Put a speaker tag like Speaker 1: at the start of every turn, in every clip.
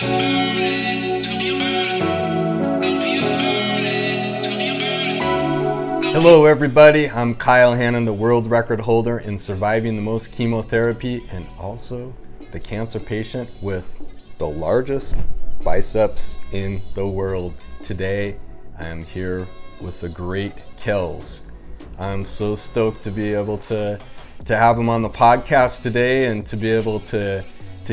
Speaker 1: Hello everybody, I'm Kyle Hannon, the world record holder in surviving the most chemotherapy and also the cancer patient with the largest biceps in the world. Today I am here with the great Kels. I'm so stoked to be able to have him on the podcast today and to be able to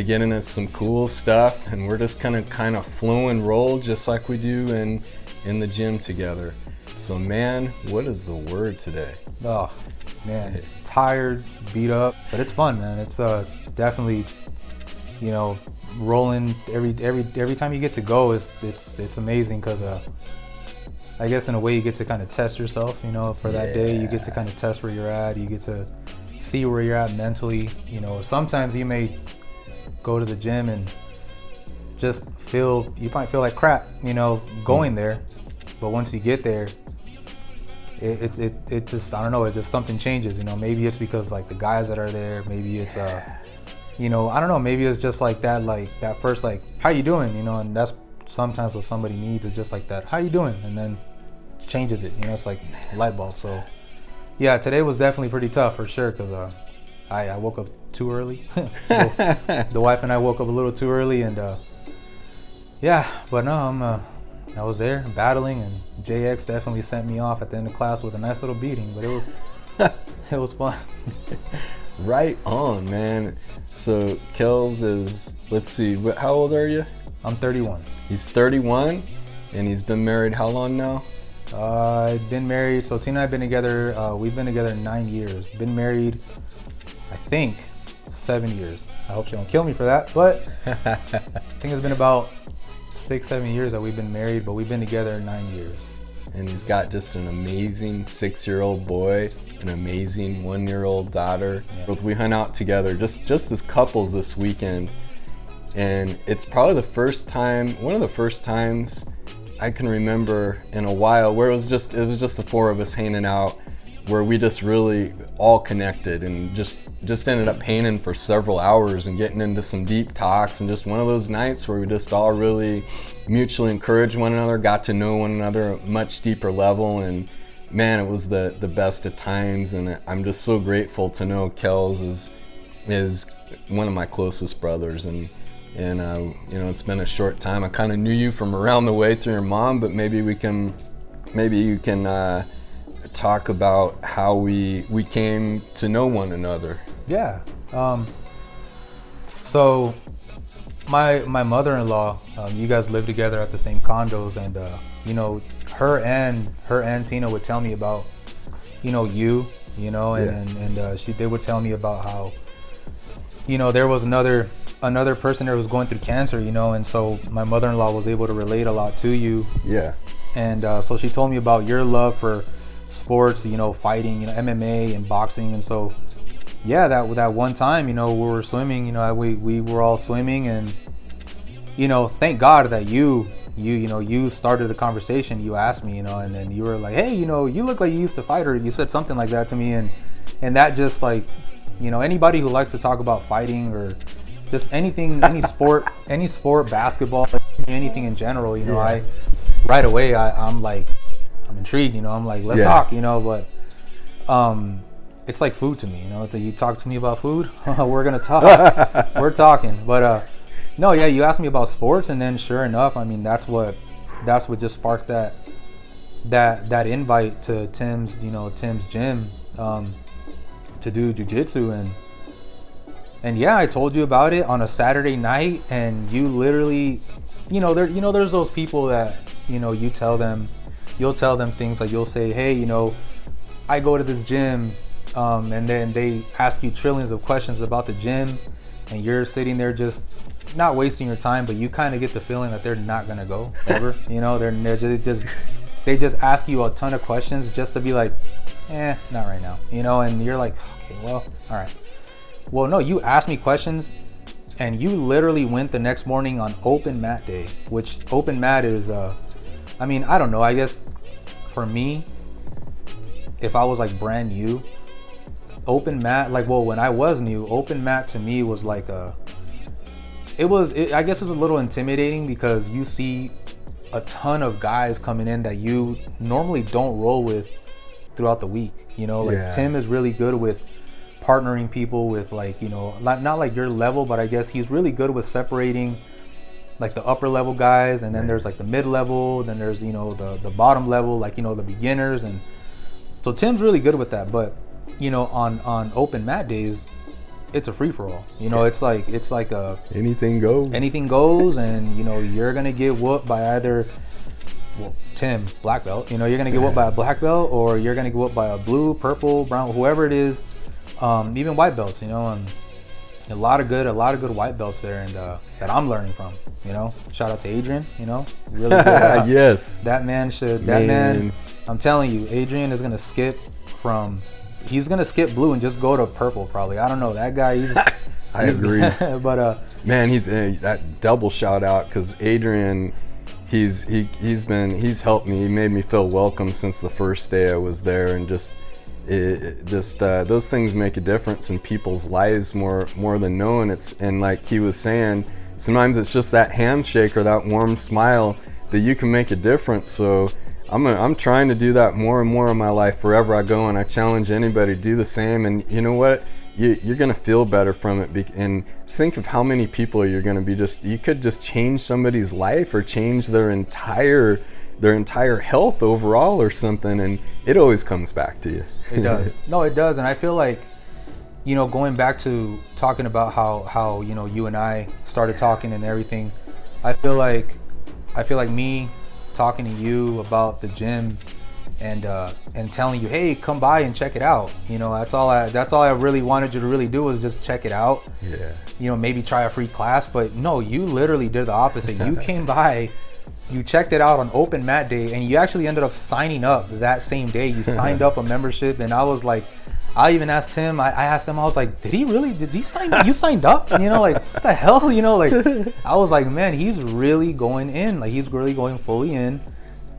Speaker 1: get into some cool stuff, and we're just kind of flow and roll just like we do in the gym together. So man, what is the word today?
Speaker 2: Oh man, tired, beat up, but it's fun, man. It's definitely, rolling every time you get to go. It's amazing because I guess in a way you get to kind of test yourself, for that day. You get to kind of test where you're at. You get to see where you're at mentally. Sometimes you may go to the gym and just you might feel like crap, going there. But once you get there, it just, I don't know, it's just something changes, maybe it's because like the guys that are there, maybe it's, I don't know, maybe it's just like that first, like, how you doing, and that's sometimes what somebody needs is just like that, how you doing, and then changes it, it's like a light bulb. So yeah, today was definitely pretty tough for sure, because I woke up too early. The wife and I woke up a little too early, and yeah, but no, I was there battling, and JX definitely sent me off at the end of class with a nice little beating, but it was fun.
Speaker 1: Right on, man. So Kels is, let's see, how old are you?
Speaker 2: I'm 31.
Speaker 1: He's 31, and he's been married how long now?
Speaker 2: I've been married, so Tina and I have been together, we've been together 9 years. Been married, I think, 7 years. I hope she don't kill me for that, but I think it's been about 6-7 years that we've been married, but we've been together 9 years.
Speaker 1: And he's got just an amazing 6-year-old boy, an amazing 1-year-old daughter. Yeah. We hung out together just as couples this weekend, and it's probably one of the first times I can remember in a while where it was just the four of us hanging out, where we just really all connected and just ended up hanging for several hours and getting into some deep talks, and just one of those nights where we just all really mutually encouraged one another, got to know one another at a much deeper level, and man, it was the best of times. And I'm just so grateful to know Kels is one of my closest brothers, and it's been a short time. I kind of knew you from around the way through your mom, but maybe you can talk about how we came to know one another.
Speaker 2: Yeah. So my mother-in-law, you guys live together at the same condos, and her and Tina would tell me about you, and they would tell me about how there was another person there who was going through cancer, and so my mother-in-law was able to relate a lot to you.
Speaker 1: Yeah. And
Speaker 2: so she told me about your love for sports, fighting, MMA and boxing. And so yeah, that one time, we were swimming, we were all swimming, and thank God that you started the conversation. You asked me, and then you were like, hey, you look like you used to fight, or you said something like that to me, and that just like, anybody who likes to talk about fighting or just anything, any sport, basketball, anything in general, I right away I'm intrigued, I'm like, let's talk, but it's like food to me, you talk to me about food, we're gonna talk. We're talking. But no, yeah, you asked me about sports, and then sure enough, I mean, that's what just sparked that invite to Tim's gym to do jiu-jitsu, and yeah, I told you about it on a Saturday night, and you literally, there's those people that you'll tell them things like, you'll say, hey, I go to this gym, and then they ask you trillions of questions about the gym, and you're sitting there just not wasting your time, but you kind of get the feeling that they're not gonna go ever. They just ask you a ton of questions just to be like, not right now, and you're like, okay, well, all right. Well, no, you asked me questions, and you literally went the next morning on open mat day, which open mat is, I mean, I don't know, I guess for me, if I was like brand new, open mat, like, well, when I was new, open mat to me was like I guess it's a little intimidating because you see a ton of guys coming in that you normally don't roll with throughout the week. You know, like Tim is really good with partnering people with, like, you know, not like your level, but I guess he's really good with separating like the upper level guys, and then there's like the mid level, then there's, you know, the bottom level, like, you know, the beginners. And so Tim's really good with that. But, you know, on open mat days, it's a free for all. You know, it's like a
Speaker 1: anything goes.
Speaker 2: Anything goes, and, you know, you're gonna get whooped by either, well, Tim, black belt. You know, you're gonna get whooped by a black belt, or you're gonna get whooped by a blue, purple, brown, whoever it is. Even white belts. You know, and a lot of good white belts there, and that I'm learning from. You know, shout out to Adrian. You know, really good.
Speaker 1: Yes.
Speaker 2: That man should. That man. I'm telling you, Adrian is gonna skip from. He's gonna skip blue and just go to purple probably. I don't know. That guy.
Speaker 1: I agree.
Speaker 2: But
Speaker 1: man, he's that double shout out, because Adrian, he's helped me. He made me feel welcome since the first day I was there, and just those things make a difference in people's lives more than known. And like he was saying, sometimes it's just that handshake or that warm smile that you can make a difference. So I'm trying to do that more and more in my life wherever I go, and I challenge anybody to do the same. And you know what? You're gonna feel better from it. And think of how many people you're gonna be. You could just change somebody's life or change their entire health overall or something, and it always comes back to you.
Speaker 2: It does. No, it does. And I feel like, you know, going back to talking about how you know, you and I started talking and everything, I feel like me talking to you about the gym and telling you, hey, come by and check it out. You know, that's all I really wanted you to really do, was just check it out.
Speaker 1: Yeah.
Speaker 2: You know, maybe try a free class. But no, you literally did the opposite. You came by, you checked it out on open mat day, and you actually ended up signing up that same day. You signed up a membership, and I was like, I even asked Tim, I asked him, I was like, did he sign up? You signed up? You know, like, what the hell? You know, like, I was like, man, he's really going in. Like, he's really going fully in.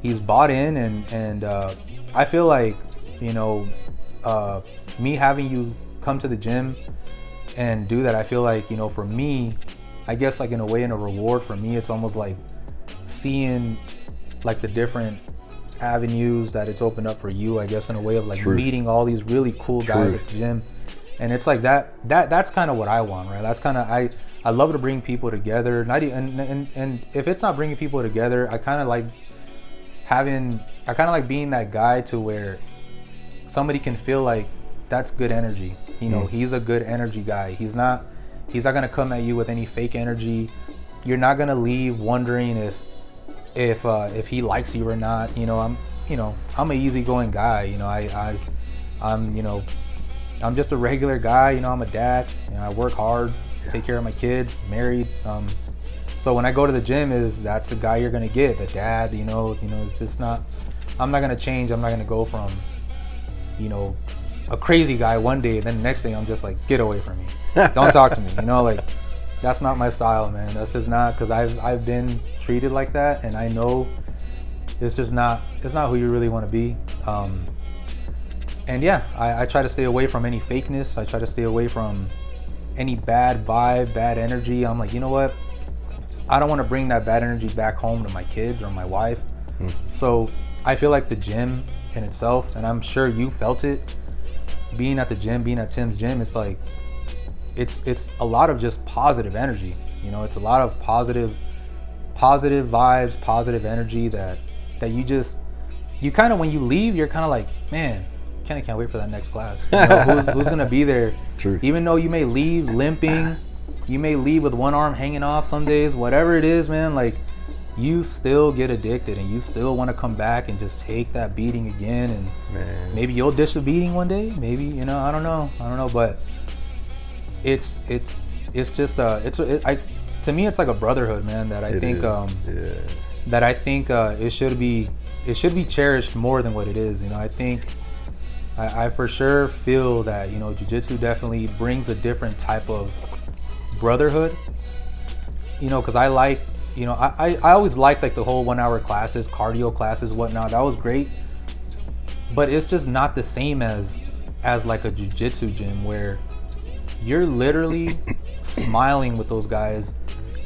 Speaker 2: He's bought in, and I feel like, you know, me having you come to the gym and do that, I feel like, you know, for me, I guess, like, in a way, in a reward for me, it's almost like seeing, like, the different avenues that it's opened up for you, I guess, in a way of, like, meeting all these really cool guys at the gym. And it's like that's kind of what I want, right? That's kind of, I love to bring people together. And if it's not bringing people together, I kind of like being that guy to where somebody can feel like that's good energy. You know, he's a good energy guy. He's not gonna come at you with any fake energy. You're not gonna leave wondering if he likes you or not. You know, I'm an easygoing guy. You know, I'm just a regular guy. You know, I'm a dad. You know, I work hard, take care of my kids, married. So when I go to the gym, that's the guy you're gonna get, the dad. You know, it's just not. I'm not gonna change. I'm not gonna go from, you know, a crazy guy one day, and then the next day I'm just like, get away from me, don't talk to me. You know, like, that's not my style, man. That's just not, because I've been treated like that, and I know it's just not. It's not who you really want to be. And yeah, I try to stay away from any fakeness. I try to stay away from any bad vibe, bad energy. I'm like, you know what? I don't want to bring that bad energy back home to my kids or my wife. So I feel like the gym in itself, and I'm sure you felt it, being at the gym, being at Tim's gym, it's like, it's a lot of just positive energy. You know, it's a lot of positive vibes, positive energy that you kind of, when you leave, you're kind of like, man, kind of can't wait for that next class. You know, who's gonna be there?
Speaker 1: Truth.
Speaker 2: Even though you may leave limping, you may leave with one arm hanging off some days, whatever it is, man, like, you still get addicted, and you still want to come back and just take that beating again. And
Speaker 1: man,
Speaker 2: maybe you'll dish a beating one day, maybe, you know, I don't know, but it's just to me, it's like a brotherhood, man, that I think it should be cherished more than what it is. You know, I think I for sure feel that, you know, jiu-jitsu definitely brings a different type of brotherhood, you know, because I like, you know, I always liked, like, the whole 1 hour classes, cardio classes, whatnot. That was great, but it's just not the same as like a jiu-jitsu gym where you're literally smiling with those guys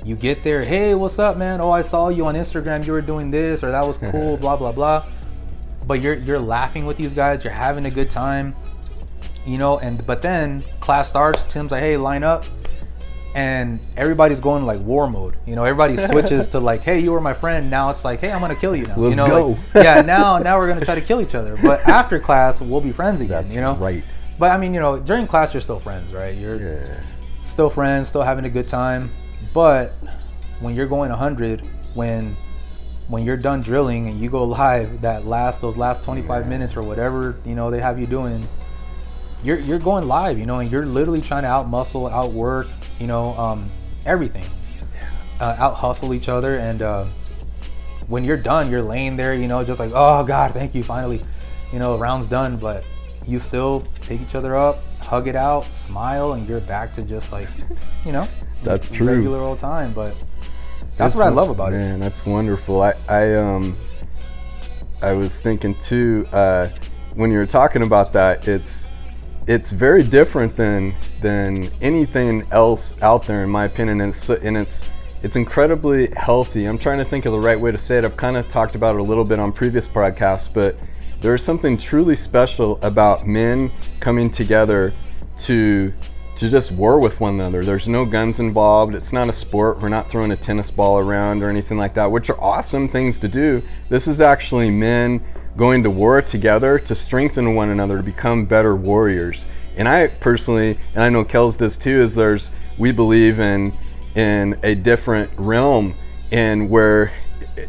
Speaker 2: You get there, hey, what's up, man? Oh, I saw you on Instagram. You were doing this, or that was cool, blah, blah, blah. But you're laughing with these guys. You're having a good time, you know. But then class starts. Tim's like, hey, line up. And everybody's going like war mode. You know, everybody switches to like, hey, you were my friend. Now it's like, hey, I'm going to kill you now.
Speaker 1: Let's
Speaker 2: you know,
Speaker 1: go.
Speaker 2: Like, yeah, now we're going to try to kill each other. But after class, we'll be friends again,
Speaker 1: That's
Speaker 2: you know?
Speaker 1: right.
Speaker 2: But I mean, you know, during class, you're still friends, right? You're still friends, still having a good time. But when you're going 100, when you're done drilling and you go live, those last 25 minutes or whatever, you know, they have you doing, you're going live, you know, and you're literally trying to out muscle, outwork, you know, everything, out hustle each other. And when you're done, you're laying there, you know, just like, oh God, thank you, finally, you know, round's done. But you still pick each other up, hug it out, smile, and you're back to just like, you know,
Speaker 1: that's true,
Speaker 2: regular old time. But that's what I love about it.
Speaker 1: Man, that's wonderful. I was thinking too, when you were talking about that, it's very different than anything else out there, in my opinion. And it's incredibly healthy. I'm trying to think of the right way to say it. I've kind of talked about it a little bit on previous podcasts, but there is something truly special about men coming together to just war with one another. There's no guns involved. It's not a sport. We're not throwing a tennis ball around or anything like that, which are awesome things to do. This is actually men going to war together to strengthen one another, to become better warriors. And I personally, and I know Kels does too, is we believe in a different realm, and where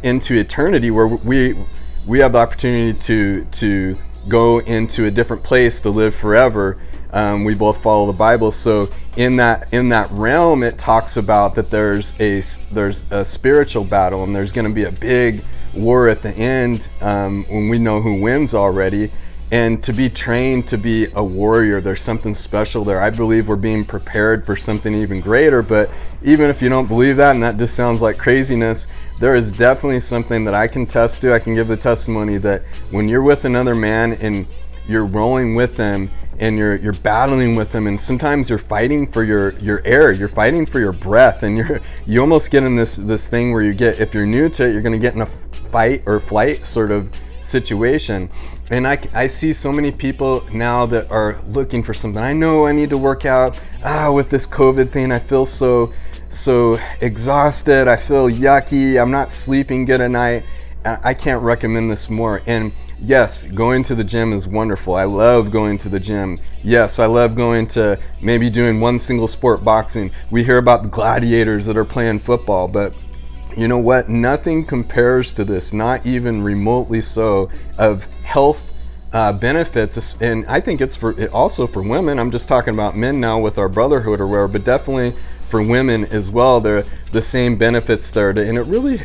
Speaker 1: into eternity, where we have the opportunity to go into a different place to live forever. We both follow the Bible, so in that realm, it talks about that there's a spiritual battle, and there's going to be a big war at the end, when we know who wins already. And to be trained to be a warrior, there's something special there. I believe we're being prepared for something even greater. But even if you don't believe that, and that just sounds like craziness, there is definitely something that I can test to. I can give the testimony that when you're with another man and you're rolling with them, and you're battling with them, and sometimes you're fighting for your air, you're fighting for your breath, and you almost get in this thing where if you're new to it, you're going to get in a fight or flight sort of situation. And I see so many people now that are looking for something. I know I need to work out. With this COVID thing, I feel so exhausted. I feel yucky. I'm not sleeping good at night. I can't recommend this more. And yes, going to the gym is wonderful. I love going to the gym. Yes, I love going to maybe doing one single sport, boxing. We hear about the gladiators that are playing football, but you know what? Nothing compares to this, not even remotely so, of health benefits. And I think it's also for women. I'm just talking about men now with our brotherhood or whatever, but definitely for women as well. They're the same benefits there. And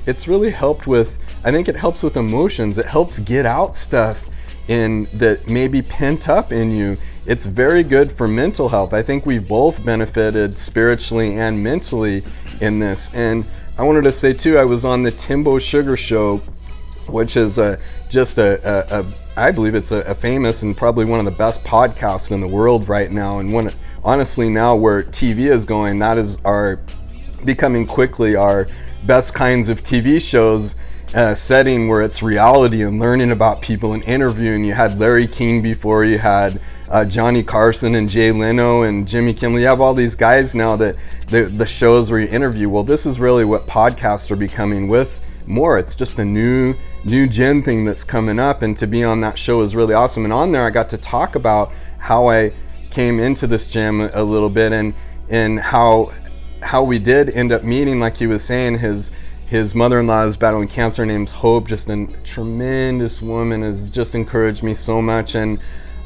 Speaker 1: it's really helped with, I think it helps with emotions. It helps get out stuff that may be pent up in you. It's very good for mental health. I think we've both benefited spiritually and mentally in this. And I wanted to say too, I was on the Timbo Sugar Show, which is I believe it's a famous and probably one of the best podcasts in the world right now. And honestly, now where TV is going, that is becoming quickly our best kinds of TV shows, setting where it's reality and learning about people and interviewing. You had Larry King before, you had Johnny Carson and Jay Leno and Jimmy Kimmel. You have all these guys now that the shows where you interview. Well, this is really what podcasts are becoming with more. It's just a new gen thing that's coming up, and to be on that show is really awesome. And on there, I got to talk about how I came into this gym a little bit, and how we did end up meeting. Like he was saying, his mother-in-law is battling cancer, named Hope, just a tremendous woman, has just encouraged me so much. And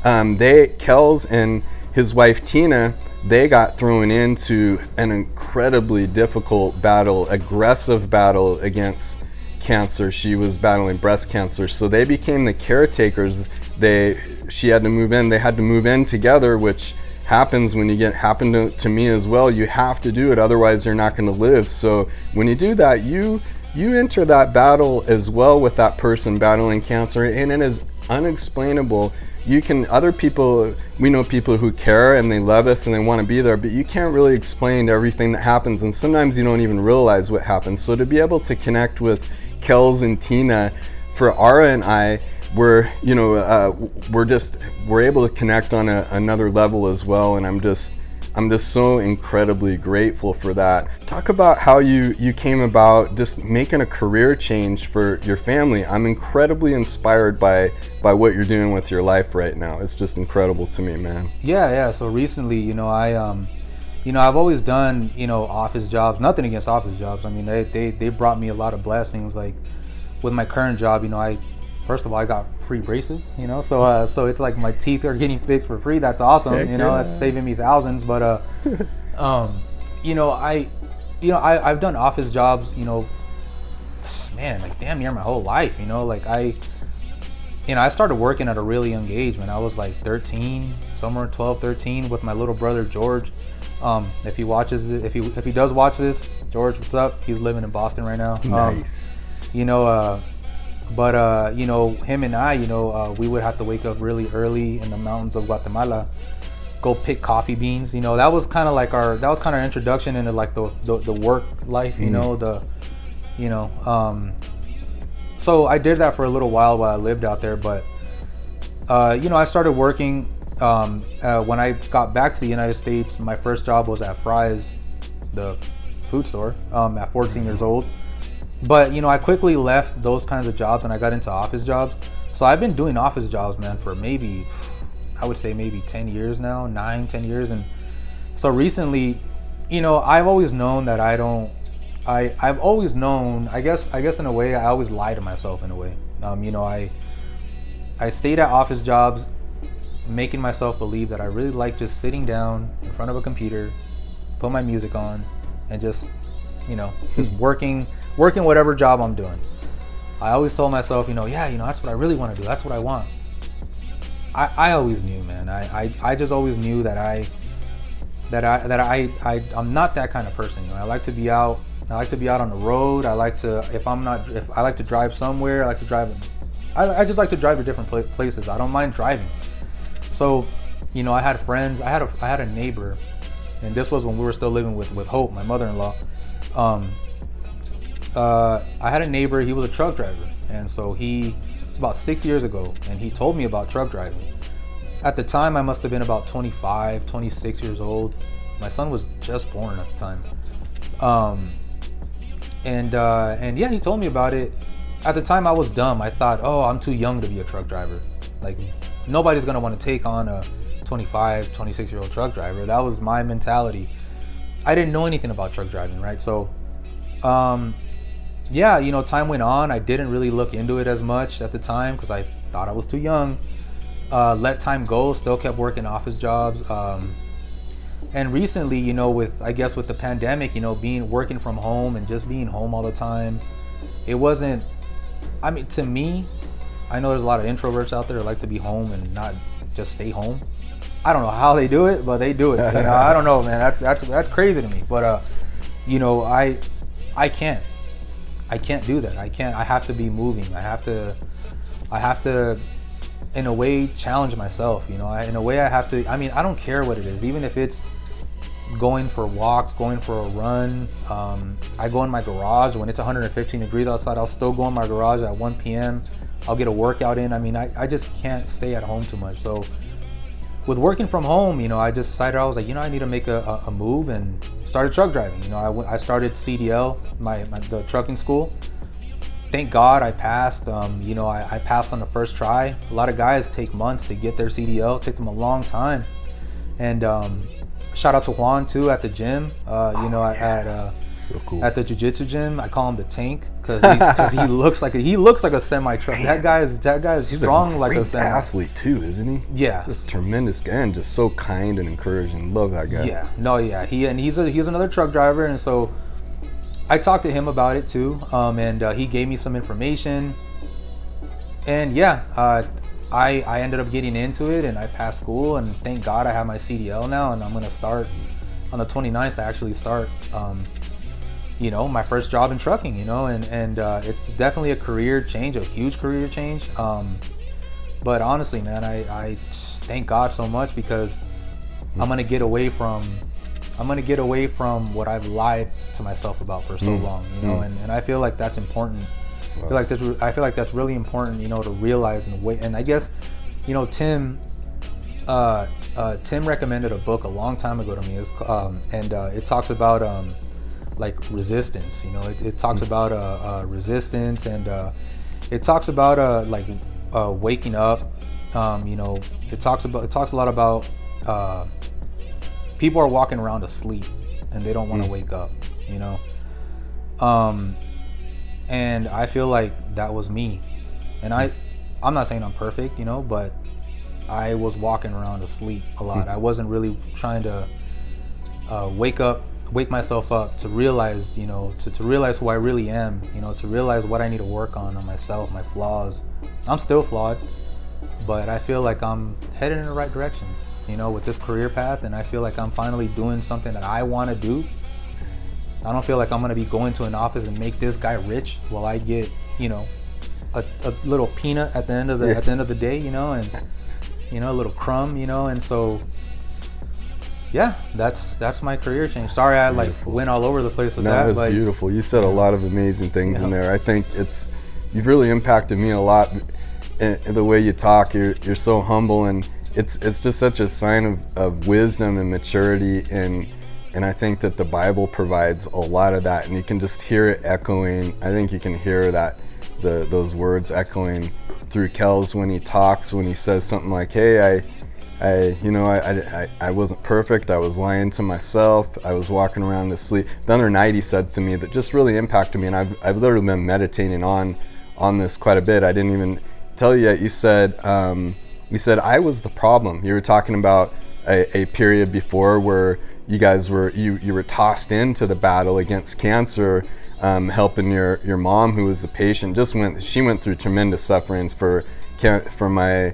Speaker 1: Kels and his wife Tina, they got thrown into an incredibly difficult battle, aggressive battle against cancer. She was battling breast cancer, so they became the caretakers. She had to move in. They had to move in together, which happens when happened to me as well. You have to do it, otherwise you're not going to live. So when you do that, you enter that battle as well with that person battling cancer, and it is unexplainable you can, other people, we know people who care and they love us and they want to be there, but you can't really explain everything that happens, and sometimes you don't even realize what happens. So to be able to connect with Kels and Tina, for Ara and I, we're able to connect on another level as well, and I'm just so incredibly grateful for that. Talk about how you came about just making a career change for your family. I'm incredibly inspired by what you're doing with your life right now. It's just incredible to me, man.
Speaker 2: Yeah. So recently, I've always done, office jobs. Nothing against office jobs. I mean, they brought me a lot of blessings. Like with my current job, first of all, I got free braces, so it's like my teeth are getting fixed for free. That's awesome.
Speaker 1: Heck yeah.
Speaker 2: That's saving me thousands. But I've done office jobs, man, like damn near my whole life. I started working at a really young age, man. I was like 13, somewhere 12, 13, with my little brother George. If he watches it, if he does watch this, George, what's up? He's living in Boston right now.
Speaker 1: Nice.
Speaker 2: But him and I, we would have to wake up really early in the mountains of Guatemala, go pick coffee beans. That was kind of like our introduction into like the work life. So I did that for a little while I lived out there. But I started working when I got back to the United States. My first job was at Fry's, the food store, at 14 years old. But I quickly left those kinds of jobs and I got into office jobs. So I've been doing office jobs, man, for maybe 10 years now, 9-10 years. And so recently, I've always known that I've always known, I guess in a way, I always lie to myself in a way. I stayed at office jobs making myself believe that I really like just sitting down in front of a computer, put my music on, and just working whatever job I'm doing. I always told myself, that's what I really want to do. That's what I want. I always knew, man. I just always knew that I'm not that kind of person. I like to be out. I like to be out on the road. I like to, if I like to drive somewhere, I just like to drive to different places. I don't mind driving. So, I had friends. I had a neighbor, and this was when we were still living with Hope, my mother-in-law. I had a neighbor. He was a truck driver, and so it was about 6 years ago, and he told me about truck driving. At the time, I must have been about 25, 26 years old. My son was just born at the time. And he told me about it. At the time, I was dumb. I thought, I'm too young to be a truck driver. Like, nobody's gonna want to take on a 25, 26-year-old truck driver. That was my mentality. I didn't know anything about truck driving, right? So, time went on. I didn't really look into it as much at the time because I thought I was too young. Let time go, still kept working office jobs. And recently, with the pandemic, working from home and just being home all the time, it wasn't, to me, I know there's a lot of introverts out there that like to be home and not just stay home. I don't know how they do it, but they do it. I don't know, man. That's crazy to me. But I can't do that. I have to be moving. I have to in a way challenge myself. In a way I have to. I don't care what it is, even if it's going for walks, going for a run. I go in my garage when it's 115 degrees outside. I'll still go in my garage at 1 p.m. I'll get a workout in. I just can't stay at home too much. So with working from home, I just decided, I was like, I need to make a move and started truck driving. I started CDL, the trucking school. Thank God I passed. I passed on the first try. A lot of guys take months to get their CDL. It takes them a long time. And shout out to Juan too at the gym.
Speaker 1: So cool.
Speaker 2: At the jiu-jitsu gym, I call him the tank because he looks like a semi truck. Man, that guy is strong like a semi.
Speaker 1: He's a great athlete too, isn't he?
Speaker 2: Yeah,
Speaker 1: just tremendous guy and just so kind and encouraging. Love that guy.
Speaker 2: Yeah, he's another truck driver, and so I talked to him about it too. And he gave me some information, and I ended up getting into it, and I passed school, and thank God I have my CDL now, and I'm gonna start on the 29th. I actually start. My first job in trucking, and it's definitely a career change, a huge career change. But honestly, man, I thank God so much, because I'm gonna get away from what I've lied to myself about for so long, you know, and I feel like that's important. Wow. I feel like that's really important, you know, to realize and wait. And I guess, you know, Tim recommended a book a long time ago to me. It talks about like resistance. You know, it talks about resistance, and it talks about like waking up. You know, it talks a lot about people are walking around asleep and they don't want to wake up. You know, and I feel like that was me. And I'm not saying I'm perfect, you know, but I was walking around asleep a lot. I wasn't really trying to wake myself up to realize, you know, to realize who I really am, you know, to realize what I need to work on myself, my flaws. I'm still flawed, but I feel like I'm headed in the right direction, you know, with this career path. And I feel like I'm finally doing something that I want to do. I don't feel like I'm going to be going to an office and make this guy rich while I get, you know, a little peanut at the end of the day, you know, and you know, a little crumb, you know. And so yeah, that's my career change. Sorry, I like went all over the place with that.
Speaker 1: No, that's beautiful. You said a lot of amazing things in there. I think you've really impacted me a lot in the way you talk. You're so humble, and it's just such a sign of wisdom and maturity, and I think that the Bible provides a lot of that, and you can just hear it echoing. I think you can hear that those words echoing through Kels when he talks, when he says something like, "Hey, I wasn't perfect. I was lying to myself. I was walking around asleep." The other night he said to me that just really impacted me, and I've literally been meditating on this quite a bit. I didn't even tell you yet. You said I was the problem. You were talking about a period before where you guys were you were tossed into the battle against cancer, helping your mom, who was a patient. She went through tremendous sufferings for my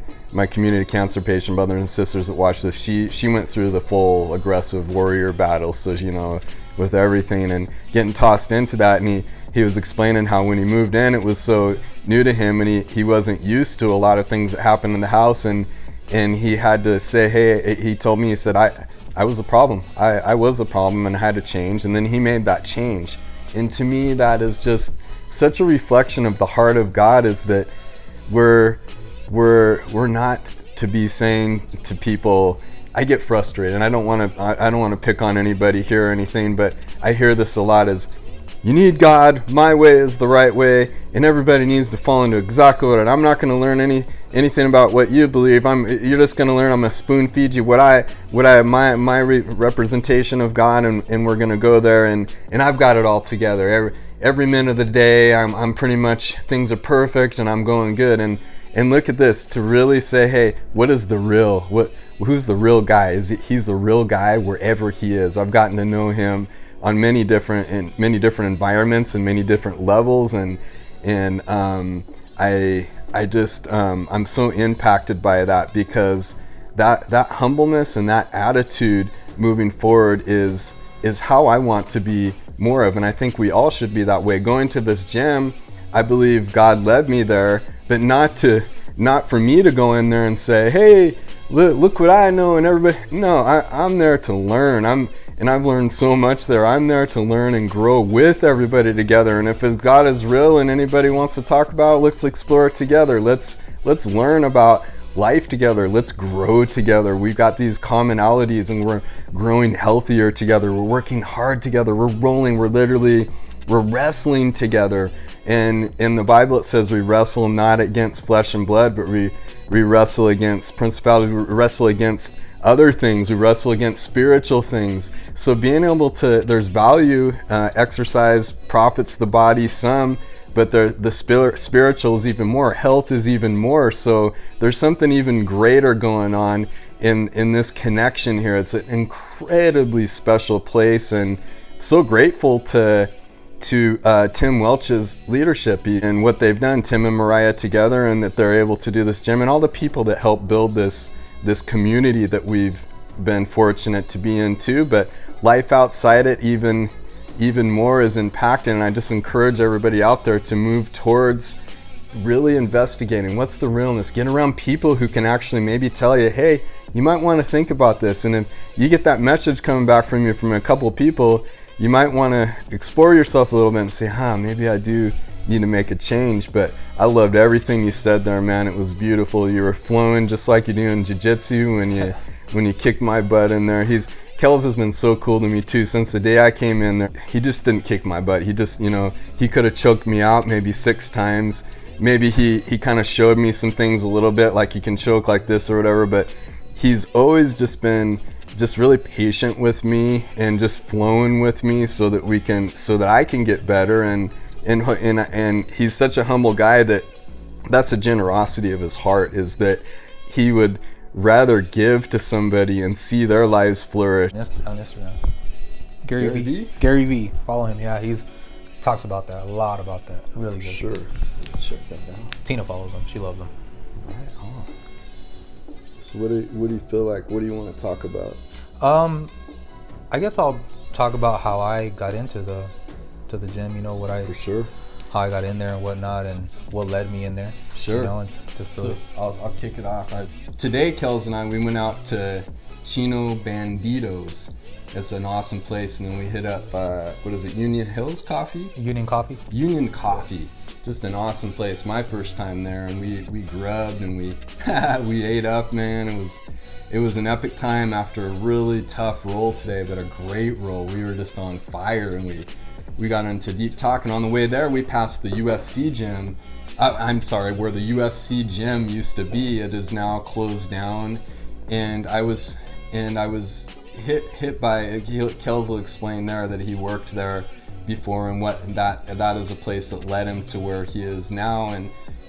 Speaker 1: community cancer patient brothers and sisters that watch this. She went through the full aggressive warrior battle, so you know, with everything and getting tossed into that. And he was explaining how when he moved in, it was so new to him, and he wasn't used to a lot of things that happened in the house, and he had to say, hey, he told me, he said, I was a problem. I was a problem, and I had to change. And then he made that change. And to me, that is just such a reflection of the heart of God, is that we're not to be saying to people, I get frustrated, and I don't want to pick on anybody here or anything, but I hear this a lot, is you need God, my way is the right way, and everybody needs to fall into exactly what I'm not going to learn anything about what you believe. You're just going to learn. I'm going to spoon feed you my representation of God, and we're going to go there, and I've got it all together. Every minute of the day, I'm pretty much, things are perfect, and I'm going good. And look at this, to really say, hey, who's the real guy? He's the real guy wherever he is. I've gotten to know him on many different environments and many different levels, and I'm so impacted by that, because that humbleness and that attitude moving forward is how I want to be more of, and I think we all should be that way. Going to this gym, I believe God led me there, but not for me to go in there and say, hey, look what I know, and everybody. No, I'm there to learn. And I've learned so much there. I'm there to learn and grow with everybody together. And if God is real and anybody wants to talk about it, let's explore it together. Let's learn about life together. Let's grow together. We've got these commonalities, and we're growing healthier together. We're working hard together. We're rolling. We're wrestling together. And in the Bible it says we wrestle not against flesh and blood, but we wrestle against principalities. We wrestle against other things. We wrestle against spiritual things. So being able to, there's value, exercise profits the body some, but the spiritual is even more. Health is even more. So there's something even greater going on in this connection here. It's an incredibly special place, and so grateful to Tim Welch's leadership and what they've done, Tim and Mariah together, and that they're able to do this gym, and all the people that help build this community that we've been fortunate to be in too. But life outside it even more is impacted, and I just encourage everybody out there to move towards really investigating what's the realness, getting around people who can actually maybe tell you, hey, you might want to think about this. And if you get that message coming back from you from a couple of people, you might want to explore yourself a little bit and say, maybe I do need to make a change. But I loved everything you said there, man. It was beautiful. You were flowing just like you do in jiu-jitsu when you kicked my butt in there. Kels has been so cool to me too since the day I came in there. He just didn't kick my butt. He just, he could have choked me out maybe 6 times. Maybe he kind of showed me some things a little bit, like you can choke like this or whatever, but he's always just been just really patient with me and just flowing with me so that I can get better. And he's such a humble guy that's a generosity of his heart, is that he would rather give to somebody and see their lives flourish.
Speaker 2: On Instagram. Gary V. Follow him. Yeah, he talks about that, a lot about that. Really good.
Speaker 1: Sure. Check that out.
Speaker 2: Tina follows him. She loves him.
Speaker 1: Right on. So what do you feel like? What do you want to talk about?
Speaker 2: I guess I'll talk about how I got into the gym. For sure. How I got in there and whatnot, and what led me in there.
Speaker 1: Sure.
Speaker 2: And
Speaker 1: so I'll kick it off. Today, Kels and I, we went out to Chino Banditos. It's an awesome place, and then we hit up Union Hills Coffee?
Speaker 2: Union
Speaker 1: Coffee. Just an awesome place. My first time there, and we grubbed and we we ate up, man. It was an epic time after a really tough roll today, but a great roll. We were just on fire, and we got into deep talk. And on the way there, we passed the UFC gym. Where the UFC gym used to be. It is now closed down, and I was hit by. Kels will explain there that he worked there before, and what that is a place that led him to where he is now,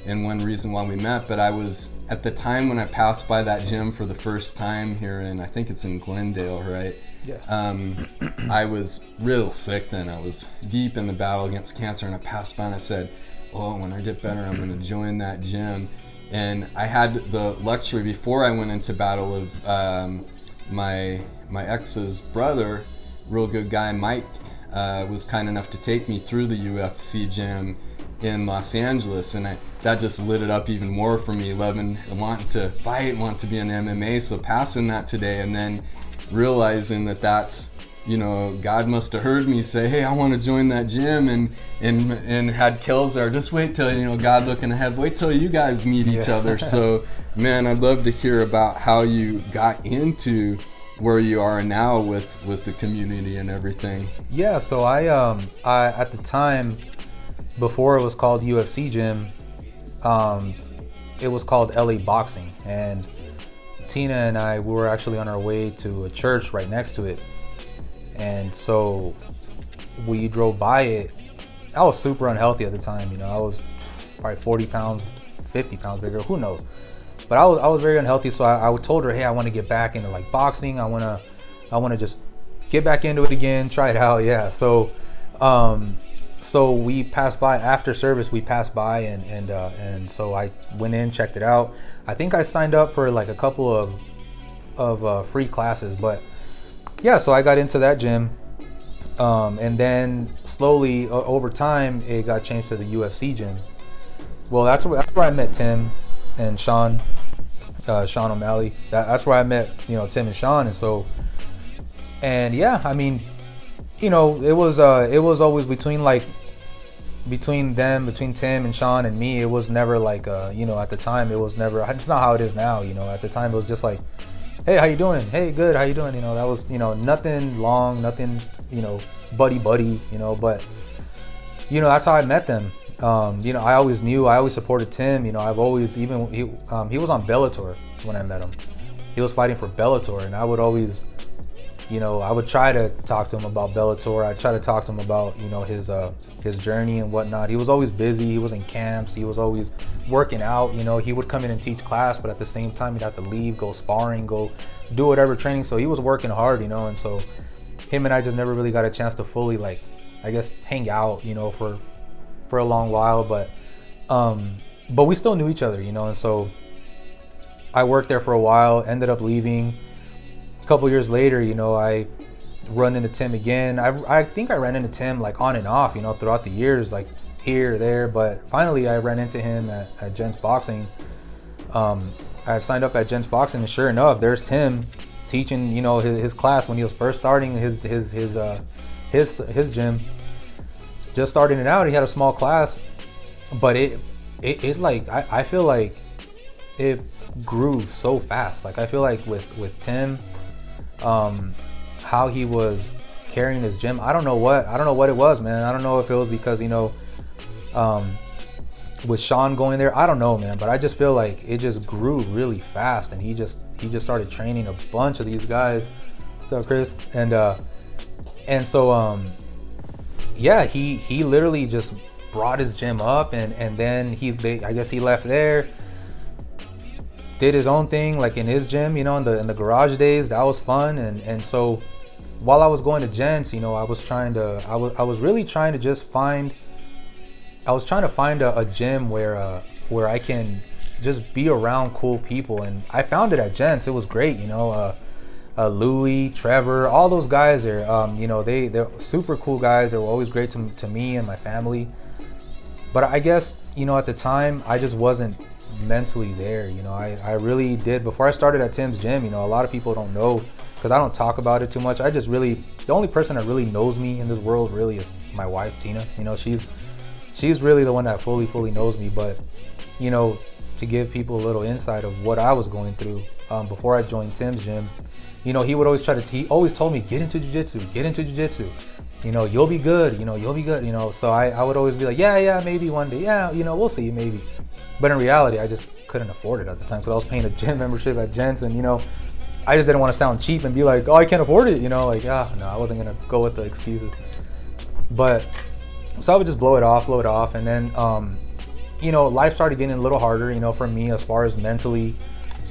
Speaker 1: and one reason why we met. But I was at the time when I passed by that gym for the first time here I think it's in Glendale, right?
Speaker 2: Yeah.
Speaker 1: I was real sick then. I was deep in the battle against cancer, and I passed by and I said, when I get better, I'm going to join that gym. And I had the luxury before I went into battle of my ex's brother, real good guy, Mike, was kind enough to take me through the UFC gym in Los Angeles, and that just lit it up even more for me, wanting to fight, wanting to be in MMA. So passing that today, and then realizing that's, God must have heard me say, hey, I want to join that gym, and had Kels there. Just wait till, God looking ahead, wait till you guys meet each other. So, man, I'd love to hear about how you got into where you are now with the community and everything.
Speaker 2: Yeah, so I at the time, before it was called UFC Gym, it was called LA Boxing, and Tina and I, we were actually on our way to a church right next to it, and so we drove by it. I was super unhealthy at the time, I was probably 40 pounds, 50 pounds bigger, who knows. But I was very unhealthy, so I told her, hey, I want to get back into like boxing. I want to just get back into it again, try it out. Yeah. So we passed by after service. We passed by, and so I went in, checked it out. I think I signed up for like a couple of free classes, but yeah. So I got into that gym, and then slowly over time it got changed to the UFC gym. Well, that's where I met Tim and Sean O'Malley. That's where I met, Tim and Sean, and yeah, I mean, it was always between Tim and Sean and me. It was never like, at the time, it's not how it is now. At the time it was just like, hey, how you doing? Hey, good, how you doing? That was, nothing long, nothing, buddy, but, that's how I met them. I always supported Tim. I've always, he was on Bellator when I met him. He was fighting for Bellator, and I would always, I would try to talk to him about Bellator. I'd try to talk to him about, his journey and whatnot. He was always busy. He was in camps. He was always working out. He would come in and teach class, but at the same time, he'd have to leave, go sparring, go do whatever training. So he was working hard, and so him and I just never really got a chance to fully, like, I guess, hang out, for a long while, but we still knew each other, and so I worked there for a while, ended up leaving. A couple years later, I run into Tim again. I think I ran into Tim like on and off, throughout the years, like here, there, but finally I ran into him at Gents Boxing. I signed up at Gents Boxing, and sure enough, there's Tim teaching, you know, his class when he was first starting his gym. Just starting it out, he had a small class, but it like I feel like it grew so fast. Like I feel like with Tim, how he was carrying his gym, I don't know what it was, man. I don't know if it was because, you know, with Sean going there, I don't know, man, but I just feel like it just grew really fast, and he just started training a bunch of these guys. What's up, Chris? And so yeah, he literally just brought his gym up, and then I guess he left there, did his own thing like in his gym, you know, in the garage days. That was fun. And so while I was going to Gents, you know, I was really trying to just find a gym where I can just be around cool people, and I found it at Gents. It was great, you know. Louis, Trevor, all those guys are, you know, they're super cool guys. They were always great to me and my family. But I guess, you know, at the time, I just wasn't mentally there. You know, I really did. Before I started at Tim's gym, you know, a lot of people don't know because I don't talk about it too much. The only person that really knows me in this world really is my wife, Tina. You know, she's really the one that fully knows me. But, you know, to give people a little insight of what I was going through before I joined Tim's gym, you know, he always told me, get into jiu-jitsu. You know, you'll be good, you know. So I would always be like, yeah, maybe one day. Yeah, you know, we'll see, maybe. But in reality, I just couldn't afford it at the time because I was paying a gym membership at Gents, and, you know, I just didn't want to sound cheap and be like, oh, I can't afford it, you know, like, no, I wasn't going to go with the excuses. But, so I would just blow it off. And then, you know, life started getting a little harder, you know, for me as far as mentally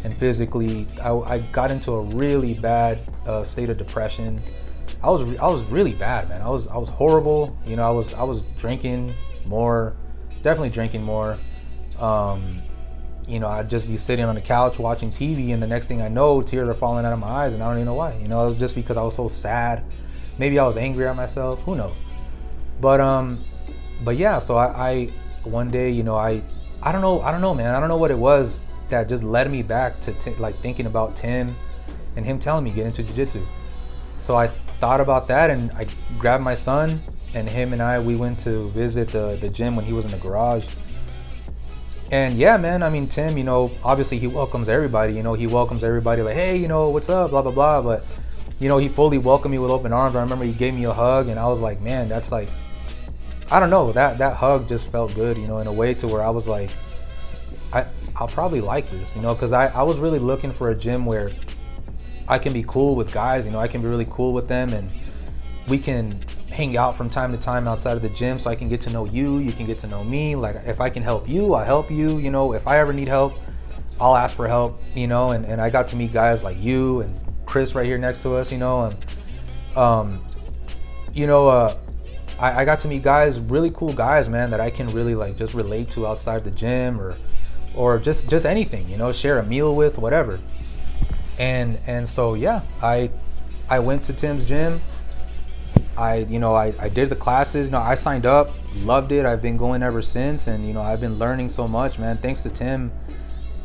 Speaker 2: and physically. I got into a really bad state of depression. I was really bad, man. I was horrible. You know, I was drinking more, definitely drinking more. You know, I'd just be sitting on the couch watching TV, and the next thing I know, tears are falling out of my eyes, and I don't even know why. You know, it was just because I was so sad. Maybe I was angry at myself. Who knows? But yeah. So I one day, you know, I don't know, man. I don't know what it was that just led me back to like thinking about Tim and him telling me get into jiu-jitsu. So I thought about that, and I grabbed my son, and him and we went to visit the gym when he was in the garage. And yeah, man, I mean, Tim, you know, obviously he welcomes everybody, you know, like, hey, you know, what's up, blah, blah, blah. But, you know, he fully welcomed me with open arms. I remember he gave me a hug, and I was like, man, that's like, I don't know, that hug just felt good, you know, in a way to where I was like, I'll probably like this, you know, because I was really looking for a gym where I can be cool with guys, you know, I can be really cool with them, and we can hang out from time to time outside of the gym, so I can get to know you, you can get to know me. Like, if I can help you, I'll help you, you know. If I ever need help, I'll ask for help, you know. And I got to meet guys like you and Chris right here next to us, you know. And you know, I got to meet guys, really cool guys, man, that I can really like just relate to outside the gym, or just anything, you know, share a meal with, whatever. And so yeah, I went to Tim's gym. I did the classes, you know, I signed up, loved it. I've been going ever since, and, you know, I've been learning so much, man, thanks to Tim.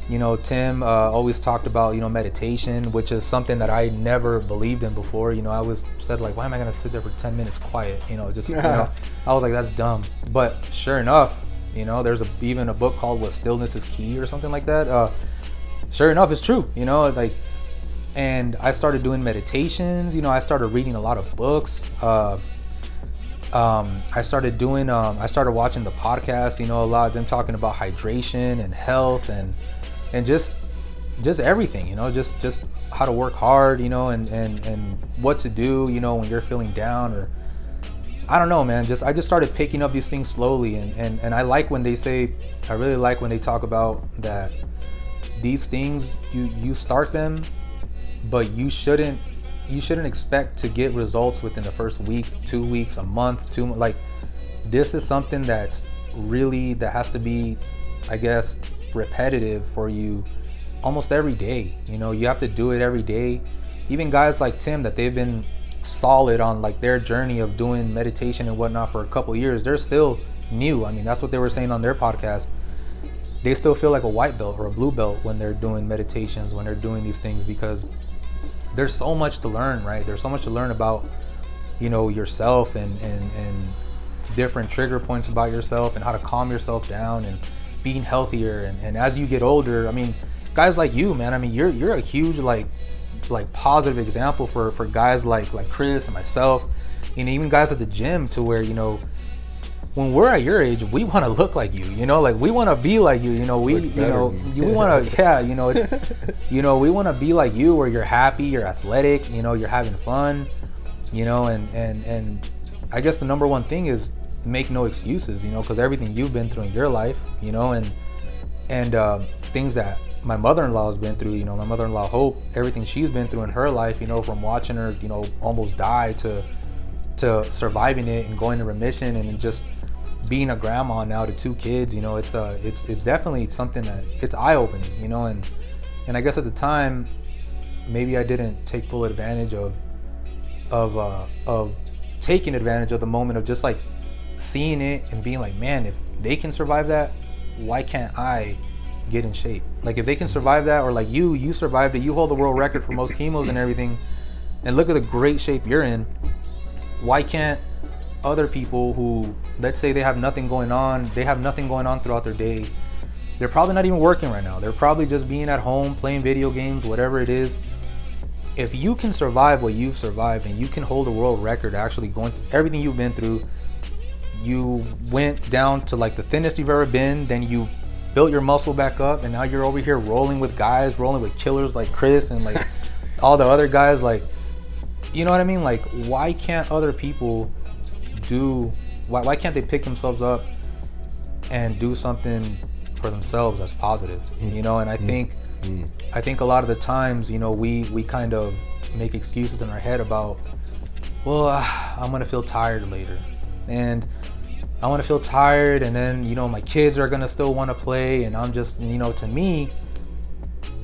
Speaker 2: You know, Tim always talked about, you know, meditation, which is something that I never believed in before. You know, I always said, like, why am I going to sit there for 10 minutes quiet? You know, just, you know, I was like, that's dumb. But sure enough, you know, there's even a book called What Stillness is Key or something like that. Sure enough, it's true, you know, like, and I started doing meditations, you know, I started reading a lot of books. I started watching the podcast, you know, a lot of them talking about hydration and health and just everything, you know, just how to work hard, you know, and what to do, you know, when you're feeling down, or I don't know, man, I just started picking up these things slowly. And I like when I really like when they talk about that these things, you start them, but you shouldn't expect to get results within the first week, 2 weeks, a month, like, this is something that has to be, I guess, repetitive for you almost every day. You know, you have to do it every day. Even guys like Tim, that they've been solid on like their journey of doing meditation and whatnot for a couple years, they're still new. I mean, that's what they were saying on their podcast. They still feel like a white belt or a blue belt when they're doing meditations, when they're doing these things, because there's so much to learn, right? There's so much to learn about, you know, yourself and different trigger points about yourself and how to calm yourself down and being healthier. And as you get older, I mean, guys like you, man, I mean, you're a huge like positive example for guys like Chris and myself, and even guys at the gym, to where, you know, when we're at your age, we want to look like you, you know, like we want to be like you, you know, we want to, yeah, you know, it's, you know, we want to be like you, where you're happy, you're athletic, you know, you're having fun, you know, and I guess the number one thing is make no excuses, you know, because everything you've been through in your life, you know, and things that my mother-in-law has been through, you know, my mother-in-law Hope, everything she's been through in her life, you know, from watching her, you know, almost die to surviving it and going to remission and just being a grandma now to 2 kids, you know, it's definitely something that it's eye-opening, you know, and I guess at the time maybe I didn't take full advantage of taking advantage of the moment of just like seeing it and being like, man, if they can survive that, why can't I get in shape? Like if they can survive that, or like you survived it, you hold the world record for most chemos and everything, and look at the great shape you're in, why can't other people who, let's say they have nothing going on throughout their day, they're probably not even working right now, they're probably just being at home playing video games, whatever it is, if you can survive what you've survived and you can hold a world record actually going through everything you've been through, you went down to like the thinnest you've ever been, then you built your muscle back up, and now you're over here rolling with killers like Chris and like all the other guys, like, you know what I mean? Like, why can't other people why can't they pick themselves up and do something for themselves that's positive, you know? And I think a lot of the times, you know, we kind of make excuses in our head about, well, I'm gonna feel tired later, and I want to feel tired, and then, you know, my kids are gonna still want to play, and I'm just, you know, to me,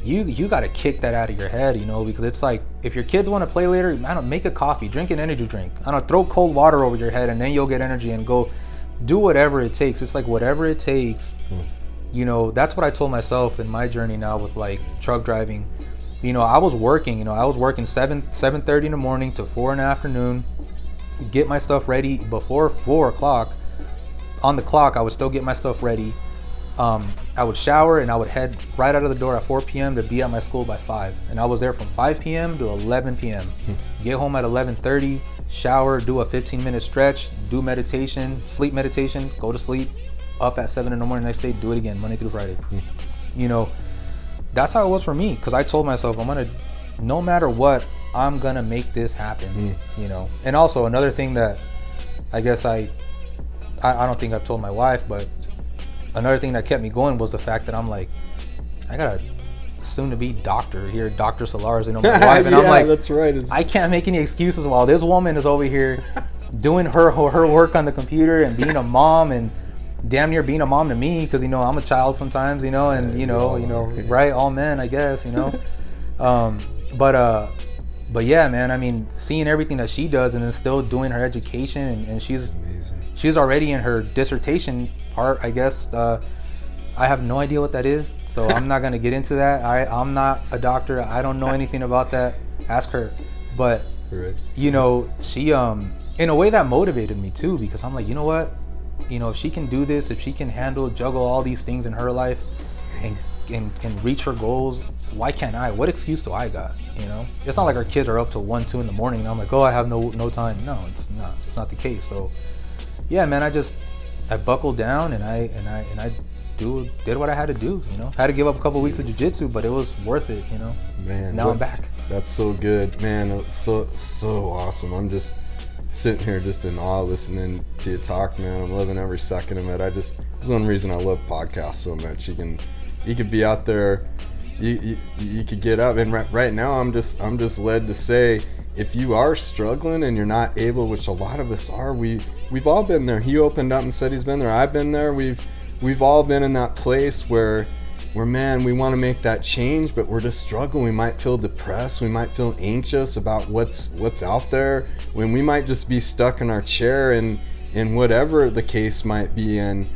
Speaker 2: you got to kick that out of your head, you know, because it's like, if your kids want to play later, I don't, make a coffee, drink an energy drink, I don't, throw cold water over your head, and then you'll get energy and go do whatever it takes. It's like whatever it takes, you know. That's what I told myself in my journey now with like truck driving. You know, I was working 7:30 in the morning to 4 in the afternoon, get my stuff ready before 4 o'clock. On the clock, I would still get my stuff ready. I would shower and I would head right out of the door at 4 p.m. to be at my school by 5. And I was there from 5 p.m. to 11 p.m. Get home at 11:30, shower, do a 15-minute stretch, do meditation, sleep meditation, go to sleep, up at 7 in the morning next day, do it again, Monday through Friday. You know, that's how it was for me, because I told myself, no matter what, I'm gonna make this happen, you know. And also another thing that I guess I don't think I've told my wife, but another thing that kept me going was the fact that I'm like, I got a soon-to-be doctor here, Dr. Solars, you know, my wife, and I'm like,
Speaker 1: that's right.
Speaker 2: I can't make any excuses while this woman is over here doing her work on the computer and being a mom, and damn near being a mom to me, because, you know, I'm a child sometimes, you know, and you know, right, all men, I guess, you know. But yeah, man, I mean, seeing everything that she does and then still doing her education, and she's already in her dissertation part, I guess. I have no idea what that is, so I'm not gonna get into that. I'm not a doctor. I don't know anything about that. Ask her. But you know, she in a way that motivated me too, because I'm like, you know what? You know, if she can do this, if she can juggle all these things in her life and reach her goals, why can't I? What excuse do I got? You know, it's not like our kids are up till 1, 2 in the morning and I'm like, oh, I have no time. No, it's not the case. So yeah, man, I buckled down and I did what I had to do, you know. Had to give up a couple weeks of jiu-jitsu, but it was worth it, you know.
Speaker 1: Man,
Speaker 2: now I'm back.
Speaker 1: That's so good, man. It's so awesome. I'm just sitting here just in awe listening to you talk, man. I'm loving every second of it. It's one reason I love podcasts so much. You could be out there, you could get up, and right now I'm just led to say, if you are struggling and you're not able, which a lot of us are, we've all been there. He opened up and said he's been there. I've been there. We've all been in that place where man, we want to make that change, but we're just struggling. We might feel depressed. We might feel anxious about what's out there, when we might just be stuck in our chair and in whatever the case might be. And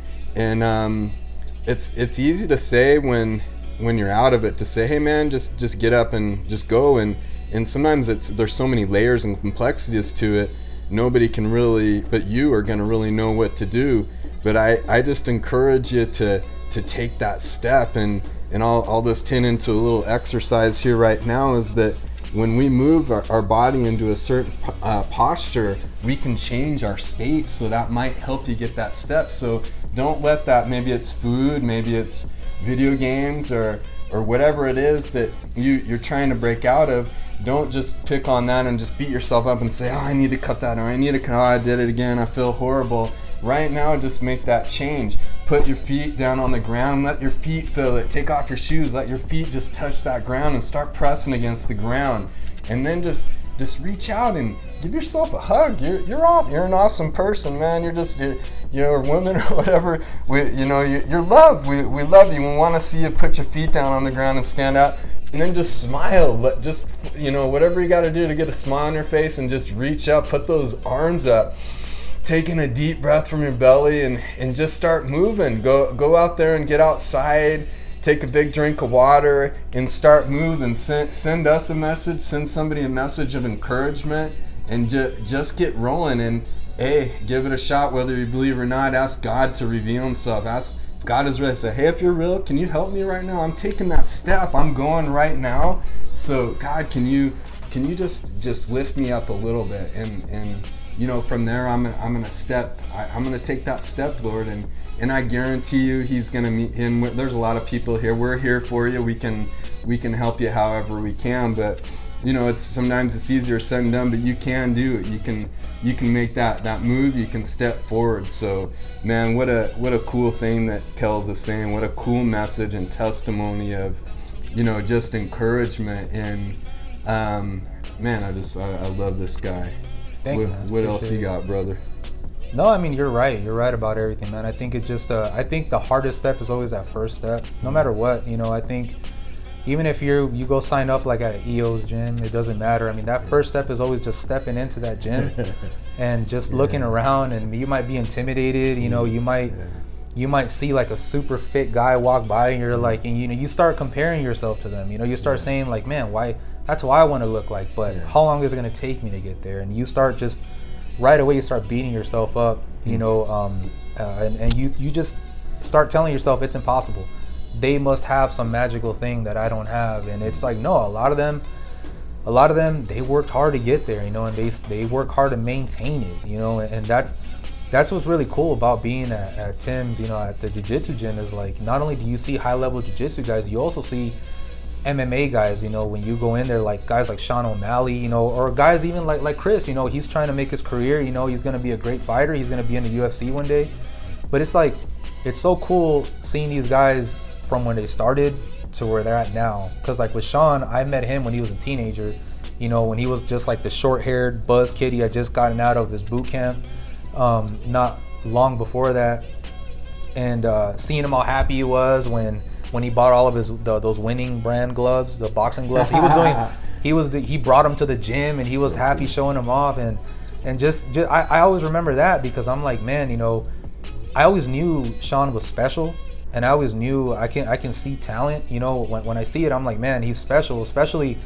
Speaker 1: it's easy to say when you're out of it, to say, hey man, just get up and just go. And sometimes there's so many layers and complexities to it, nobody can really, but you are going to really know what to do. But I just encourage you to take that step. And I'll just turn into a little exercise here right now, is that when we move our body into a certain posture, we can change our state. So that might help you get that step. So don't let that, maybe it's food, maybe it's video games, or whatever it is that you're trying to break out of. Don't just pick on that and just beat yourself up and say, oh, I need to cut that, or I did it again, I feel horrible. Right now, just make that change. Put your feet down on the ground, let your feet feel it. Take off your shoes, let your feet just touch that ground and start pressing against the ground. And then just reach out and give yourself a hug. You're awesome. You're an awesome person, man. You're women or whatever. You're loved. We love you. We want to see you put your feet down on the ground and stand up. And then just smile. Whatever you got to do to get a smile on your face, and just reach up, put those arms up. Taking a deep breath from your belly and just start moving. Go out there and get outside. Take a big drink of water and start moving. Send us a message. Send somebody a message of encouragement, and just get rolling. And hey, give it a shot, whether you believe or not. Ask God to reveal Himself. Ask if God is real. Say, hey, if you're real, can you help me right now? I'm taking that step. I'm going right now. So God, can you just lift me up a little bit? And from there, I'm gonna take that step, Lord, and I guarantee you, He's gonna meet him. There's a lot of people here. We're here for you. We can help you however we can. But sometimes it's easier said than done. But you can do it. You can make that move. You can step forward. So, man, what a cool thing that Kels is saying. What a cool message and testimony of, just encouragement. And man, I love this guy. What else you got, brother?
Speaker 2: No, I mean, you're right. You're right about everything, man. I think it just, I think the hardest step is always that first step, no matter what. I think even if you go sign up like at EO's gym, it doesn't matter. I mean, that first step is always just stepping into that gym and just looking around, and you might be intimidated. You might see like a super fit guy walk by, and you're like, and you start comparing yourself to them. You start saying like, man, why? That's what I want to look like, but how long is it going to take me to get there? And you start just right away, you start beating yourself up, and you just start telling yourself it's impossible. They must have some magical thing that I don't have. And it's like, no, a lot of them, they worked hard to get there, and they work hard to maintain it, and that's what's really cool about being at Tim's, at the jiu-jitsu gym, is like, not only do you see high level jiu-jitsu guys, you also see MMA guys, when you go in there, like guys like Sean O'Malley, or guys even like Chris, he's trying to make his career, he's going to be a great fighter, he's going to be in the UFC one day. But it's like, it's so cool seeing these guys from when they started to where they're at now. Because like with Sean, I met him when he was a teenager, when he was just like the short-haired buzz kid. He had just gotten out of his boot camp not long before that, and seeing him how happy he was when he bought all of his those winning brand gloves, the boxing gloves. He brought them to the gym, and he was happy showing them off, and just I always remember that, because I'm like, man, I always knew Sean was special, and I always knew I can see talent. When I see it, I'm like, man, he's special. Especially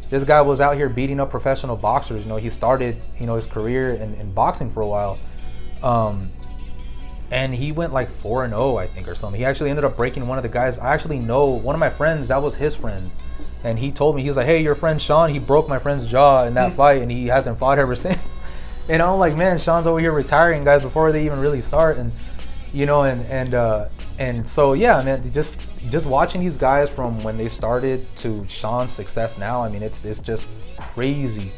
Speaker 2: this guy was out here beating up professional boxers. He started his career in boxing for a while. And he went like 4-0, I think, or something. He actually ended up breaking one of the guys. I actually know one of my friends, that was his friend. And he told me, he was like, hey, your friend Sean, he broke my friend's jaw in that fight, and he hasn't fought ever since. And I'm like, man, Sean's over here retiring guys before they even really start. And, and so, yeah, man, just watching these guys from when they started to Sean's success now, I mean, it's just crazy.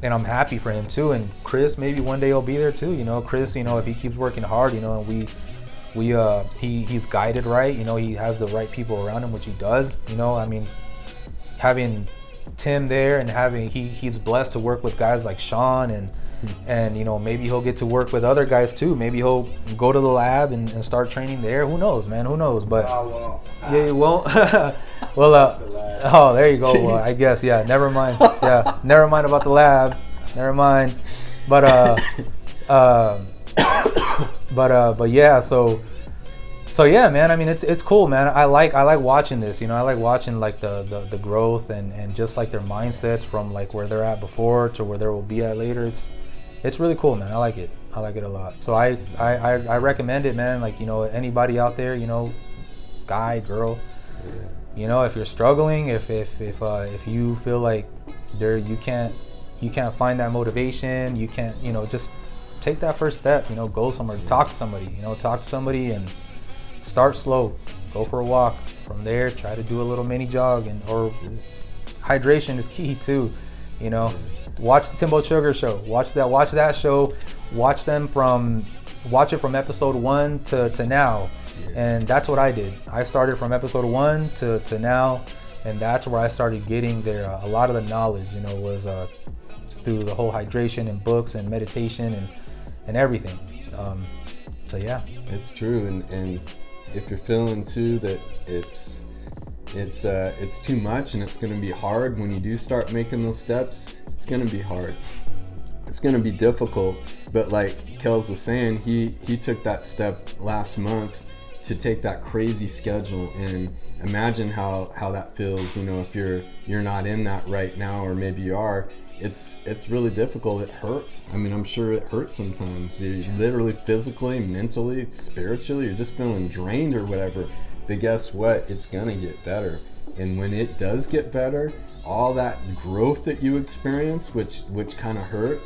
Speaker 2: And I'm happy for him too. And Chris, maybe one day he'll be there too. Chris, if he keeps working hard, and he's guided right. He has the right people around him, which he does. I mean, having Tim there, and he's blessed to work with guys like Sean, and maybe he'll get to work with other guys too. Maybe he'll go to the lab and start training there. Who knows, man? Who knows? But yeah, you won't. Well, oh, there you go. Well, I guess, yeah. Never mind. Yeah, never mind about the lab. Never mind. But Um, but yeah, so yeah, man. I mean, it's cool, man. I like watching this. I like watching like the growth and just like their mindsets from like where they're at before to where they will be at later. It's really cool, man. I like it a lot. So I recommend it, man. Like, anybody out there, guy, girl, if you're struggling, if you feel like you can't find that motivation, you can't, just take that first step, go somewhere, talk to somebody and start slow, go for a walk. From there, try to do a little mini jog, or hydration is key too, Watch the Timbo Sugar show. Watch that show. Watch it from episode 1 to now. And that's what I did. I started from episode 1 to now, and that's where I started getting there. A lot of the knowledge, was through the whole hydration and books and meditation and everything. So yeah,
Speaker 1: it's true. And if you're feeling too that it's too much and it's going to be hard when you do start making those steps, it's going to be hard. It's going to be difficult. But like Kels was saying, he took that step last month to take that crazy schedule, and imagine how that feels, if you're not in that right now, or maybe you are. It's really difficult. It hurts. I mean, I'm sure it hurts sometimes. You literally, physically, mentally, spiritually, you're just feeling drained or whatever. But guess what? It's gonna get better. And when it does get better, all that growth that you experience, which kind of hurt,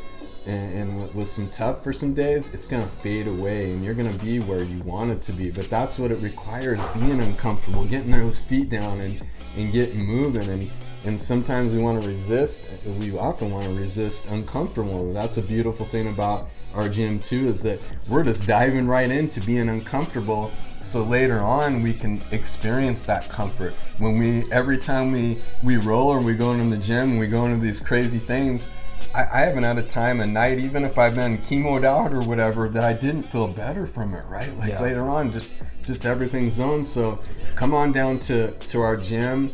Speaker 1: and was some tough for some days, it's gonna fade away, and you're gonna be where you wanted to be. But that's what it requires: being uncomfortable, getting those feet down, and getting moving. And sometimes we want to resist. We often want to resist uncomfortable. That's a beautiful thing about our gym too, is that we're just diving right into being uncomfortable, so later on we can experience that comfort. Every time we roll, or we go into the gym and we go into these crazy things, I haven't had a time, a night, even if I've been chemoed out or whatever, that I didn't feel better from it, right? Like later on, just everything's on. So come on down to our gym.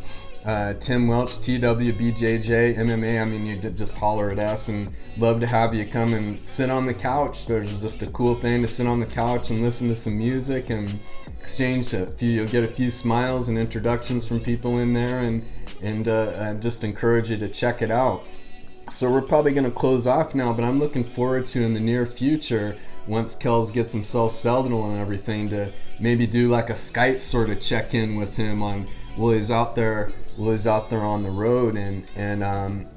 Speaker 1: Tim Welch, TWBJJ, MMA. I mean, you just holler at us, and love to have you come and sit on the couch. There's just a cool thing to sit on the couch and listen to some music and exchange you'll get a few smiles and introductions from people in there, and I just encourage you to check it out. So we're probably going to close off now, but I'm looking forward to, in the near future, once Kels gets himself settled and everything, to maybe do like a Skype sort of check-in with him on while he's out there on the road, and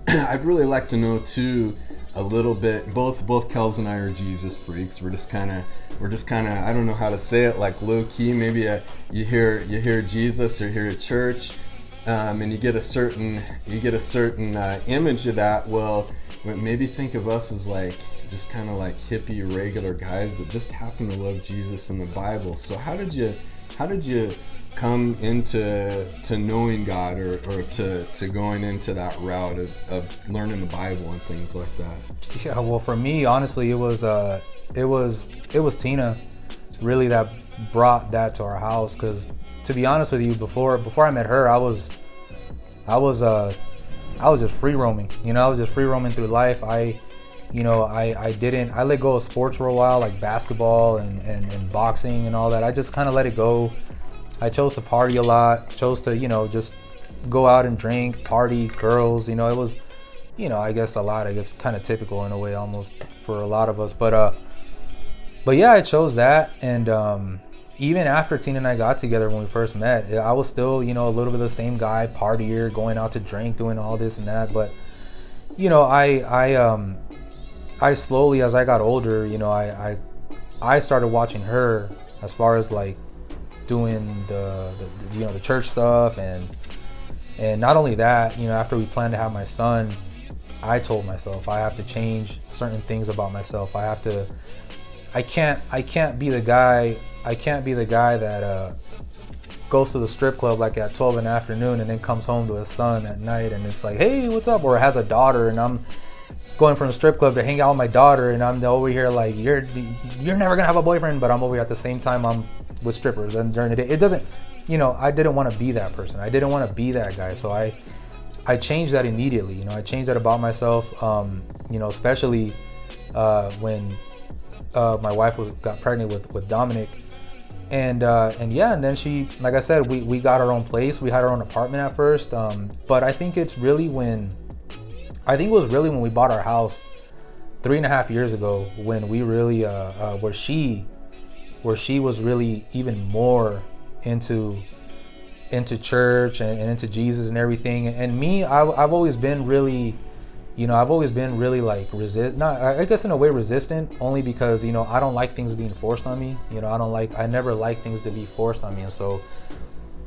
Speaker 1: I'd really like to know too a little bit. Both Kels and I are Jesus freaks. We're just kind of I don't know how to say it, like low key. Maybe you hear Jesus or hear a church, and you get a certain image of that. Well, maybe think of us as like just kind of like hippie regular guys that just happen to love Jesus and the Bible. So how did you come into knowing God, or to going into that route of learning the Bible and things like that?
Speaker 2: Yeah, well, for me, honestly, it was Tina really that brought that to our house. Because to be honest with you, before I met her, I was just free roaming. I was just free roaming through life. I let go of sports for a while, like basketball and boxing and all that. I just kind of let it go. I chose to party a lot, chose to, just go out and drink, party, girls, it was, I guess kind of typical in a way almost for a lot of us. But yeah, I chose that. And even after Tina and I got together when we first met, I was still, a little bit of the same guy, partier, going out to drink, doing all this and that. But, I slowly, as I got older, I started watching her as far as like doing the church stuff, and not only that, after we planned to have my son, I told myself I have to change certain things about myself. I can't be the guy that goes to the strip club like at 12 in the afternoon and then comes home to his son at night and it's like, hey, what's up? Or has a daughter and I'm going from the strip club to hang out with my daughter and I'm over here like, you're never gonna have a boyfriend, but I'm over here at the same time I'm with strippers. And during the day, it doesn't, I didn't want to be that person. I didn't want to be that guy. So I changed that immediately. I changed that about myself. Especially when my wife got pregnant with Dominic, and then she, like I said, we got our own place. We had our own apartment at first, but I think it was really when we bought our house 3.5 years ago, when we really where she was really even more into church and into Jesus and everything. And me, I've always been really, like I guess in a way resistant, only because, I don't like things being forced on me. I never like things to be forced on me. And so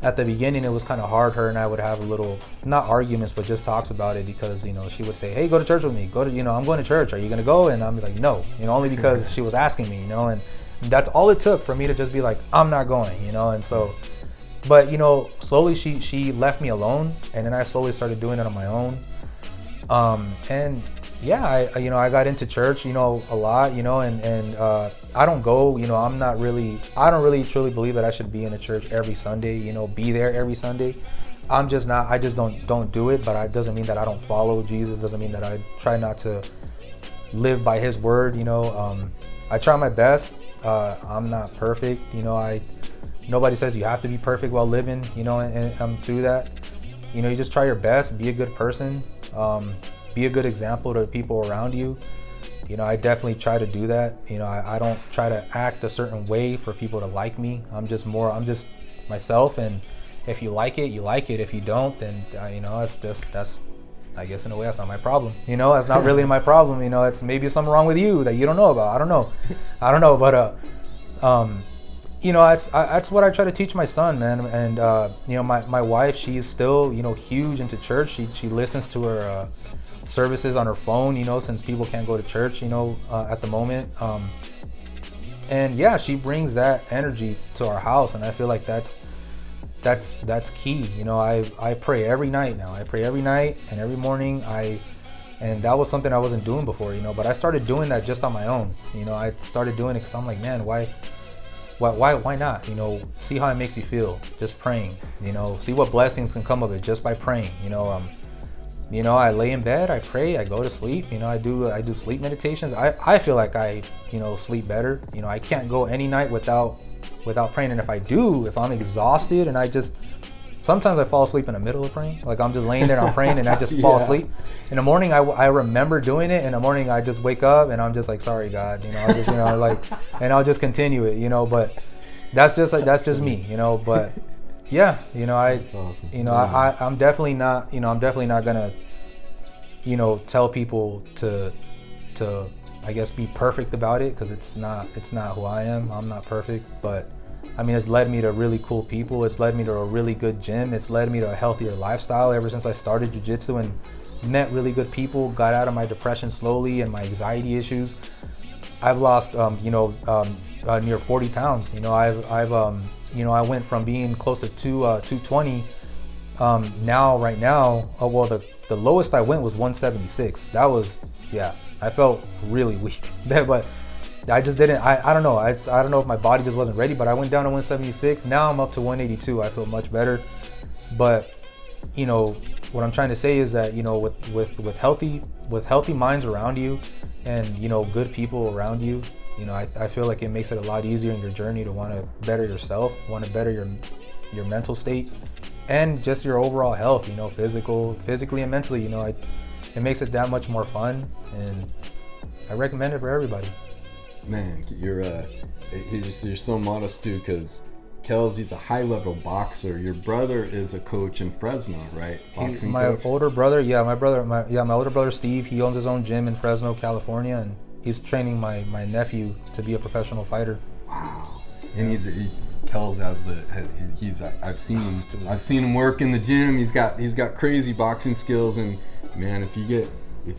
Speaker 2: at the beginning, it was kind of hard. Her and I would have a little, not arguments, but just talks about it, because, she would say, hey, go to church with me. I'm going to church. Are you going to go? And I'm like, no, only because she was asking me, and that's all it took for me to just be like, I'm not going, and so, but, slowly she left me alone, and then I slowly started doing it on my own. And yeah, I got into church, a lot, and I don't go, I don't really truly believe that I should be in a church every Sunday, be there every Sunday. I just don't do it, but it doesn't mean that I don't follow Jesus. Doesn't mean that I try not to live by his word. I try my best. I'm not perfect. Nobody says you have to be perfect while living, and I'm through that. You just try your best, be a good person, be a good example to the people around you. I definitely try to do that. I don't try to act a certain way for people to like me. I'm just myself, and if you like it, you like it. If you don't, then that's I guess in a way that's not my problem. That's not really my problem. It's maybe something wrong with you that you don't know about. I don't know, but that's what I try to teach my son, man. And my wife, she's still huge into church. She listens to her services on her phone, since people can't go to church, at the moment. And yeah, she brings that energy to our house, and I feel like that's key. I pray every night now. I pray every night and every morning. And that was something I wasn't doing before, but I started doing that just on my own. I started doing it because I'm like, man, why not? See how it makes you feel just praying. See what blessings can come of it just by praying. I lay in bed, I pray, I go to sleep. I do sleep meditations. I feel like I sleep better. I can't go any night without praying. And if I'm exhausted and sometimes I fall asleep in the middle of praying. Like I'm just laying there and I'm praying and I just fall asleep. In the morning I remember doing it. In the morning I just wake up and I'm just like, sorry God, I'll just, and I'll just continue it, but that's just me, but yeah,
Speaker 1: That's awesome.
Speaker 2: I'm definitely not gonna, tell people to I guess be perfect about it, because it's not who I am. I'm not perfect, but it's led me to really cool people. It's led me to a really good gym. It's led me to a healthier lifestyle ever since I started jiu-jitsu and met really good people, got out of my depression slowly and my anxiety issues. I've lost, near 40 pounds. I went from being close to 220. Right now, the lowest I went was 176. That was, I felt really weak, but I just didn't. I don't know. I don't know if my body just wasn't ready. But I went down to 176. Now I'm up to 182. I feel much better. But what I'm trying to say is that with healthy minds around you, and good people around you, I feel like it makes it a lot easier in your journey to want to better yourself, want to better your mental state, and just your overall health. Physically and mentally. It makes it that much more fun, and I recommend it for everybody.
Speaker 1: Man, you're so modest too, because Kels, he's a high-level boxer. Your brother is a coach in Fresno, right? Boxing coach?
Speaker 2: Older brother, my older brother Steve. He owns his own gym in Fresno, California, and he's training my nephew to be a professional fighter.
Speaker 1: Wow. And Kels I've seen him work in the gym. He's got crazy boxing skills, and man, if you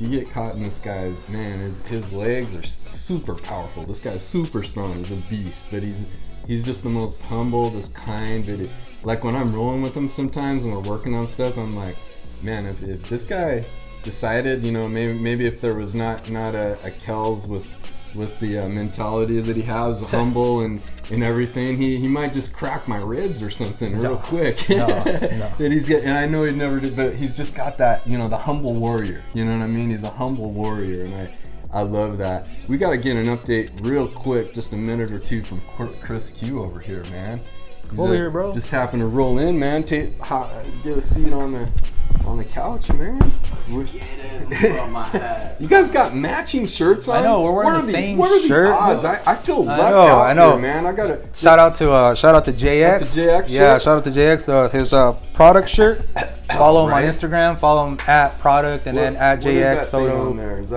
Speaker 1: get caught in this guy's, man, his legs are super powerful. This guy's super strong. He's a beast, but he's just the most humble, just kind. But like when I'm rolling with him sometimes and we're working on stuff, I'm like, man, if this guy decided, maybe if there was not a Kels with the mentality that he has, humble and everything, he might just crack my ribs or something real quick.
Speaker 2: No.
Speaker 1: And I know he never did, but he's just got that, the humble warrior. You know what I mean? He's a humble warrior, and I love that. We got to get an update real quick, just a minute or two from Chris Q over here, man. He's
Speaker 2: over here, bro.
Speaker 1: Just happened to roll in, man. Get a seat on the couch, man.
Speaker 3: From my hat.
Speaker 1: You guys got matching shirts on.
Speaker 2: I know, we're wearing the same
Speaker 1: What are
Speaker 2: shirt.
Speaker 1: the odds? I feel left out
Speaker 2: I know.
Speaker 1: here, man. I gotta
Speaker 2: shout out to JX.
Speaker 1: That's a JX shirt?
Speaker 2: Yeah, shout out to JX. His product shirt. Follow him
Speaker 1: Right.
Speaker 2: on Instagram. Follow him at product and then at
Speaker 1: what is
Speaker 2: JX
Speaker 1: that thing
Speaker 2: Soto.
Speaker 1: on there? Is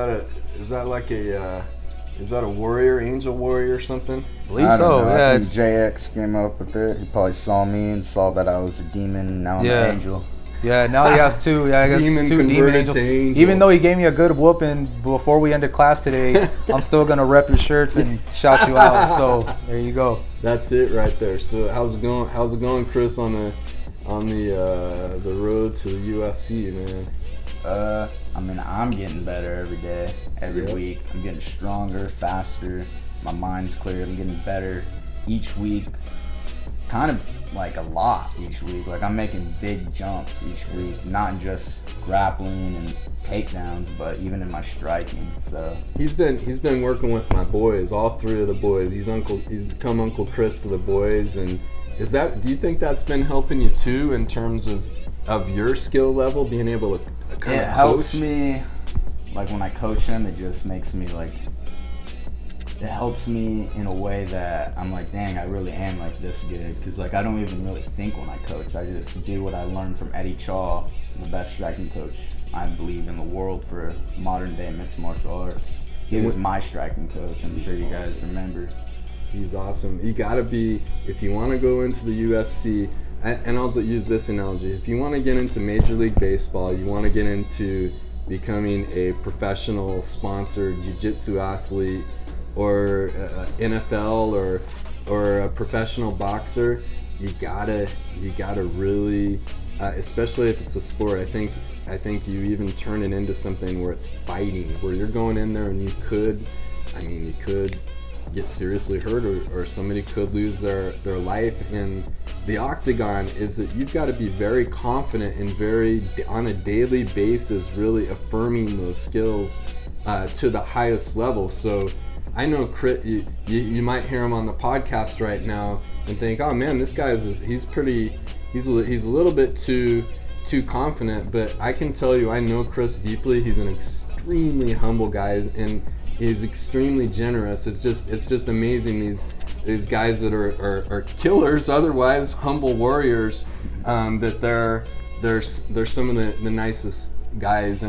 Speaker 1: that like a is that a warrior, angel warrior or something?
Speaker 2: I believe
Speaker 4: I
Speaker 2: so.
Speaker 4: don't know.
Speaker 2: Yeah,
Speaker 4: I think JX came up with it. He probably saw me and saw that I was a demon. Now I'm an angel.
Speaker 2: Yeah, now he has two. Yeah, I guess
Speaker 1: Demon
Speaker 2: two demon
Speaker 1: converted
Speaker 2: angels.
Speaker 1: to angel.
Speaker 2: Even though he gave me a good whooping before we ended class today, I'm still gonna rep your shirts and shout you out. So there you go.
Speaker 1: That's it right there. So how's it going? How's it going, Chris, on the road to the UFC, man?
Speaker 4: I mean, I'm getting better every day, every week. I'm getting stronger, faster. My mind's clear. I'm getting better each week. Kind of like a lot each week. Like I'm making big jumps each week, not just grappling and takedowns, but even in my striking. So
Speaker 1: He's been working with my boys, all three of the boys. He's become Uncle Chris to the boys, and do you think that's been helping you too in terms of your skill level, being able to kind of coach?
Speaker 4: it helps me. Like when I coach them, it just makes me like. It helps me in a way that I'm like, dang, I really am like this good. Because like I don't even really think when I coach. I just do what I learned from Eddie Chaw, the best striking coach I believe in the world for modern day mixed martial arts. He was my striking coach. I'm sure you guys remember.
Speaker 1: He's awesome. You gotta be, if you want to go into the UFC, and I'll use this analogy. If you want to get into Major League Baseball, you want to get into becoming a professional sponsored jiu-jitsu athlete, or NFL or a professional boxer, you gotta really, especially if it's a sport. I think you even turn it into something where it's fighting, where you're going in there and you could get seriously hurt, or somebody could lose their life. And the octagon is that you've got to be very confident and very on a daily basis, really affirming those skills to the highest level. So I know Chris, you might hear him on the podcast right now and think, oh man, this guy he's a little bit too confident. But I can tell you, I know Chris deeply. He's an extremely humble guy, and he's extremely generous. It's just amazing, these guys that are killers, otherwise humble warriors, that they're some of the nicest guys.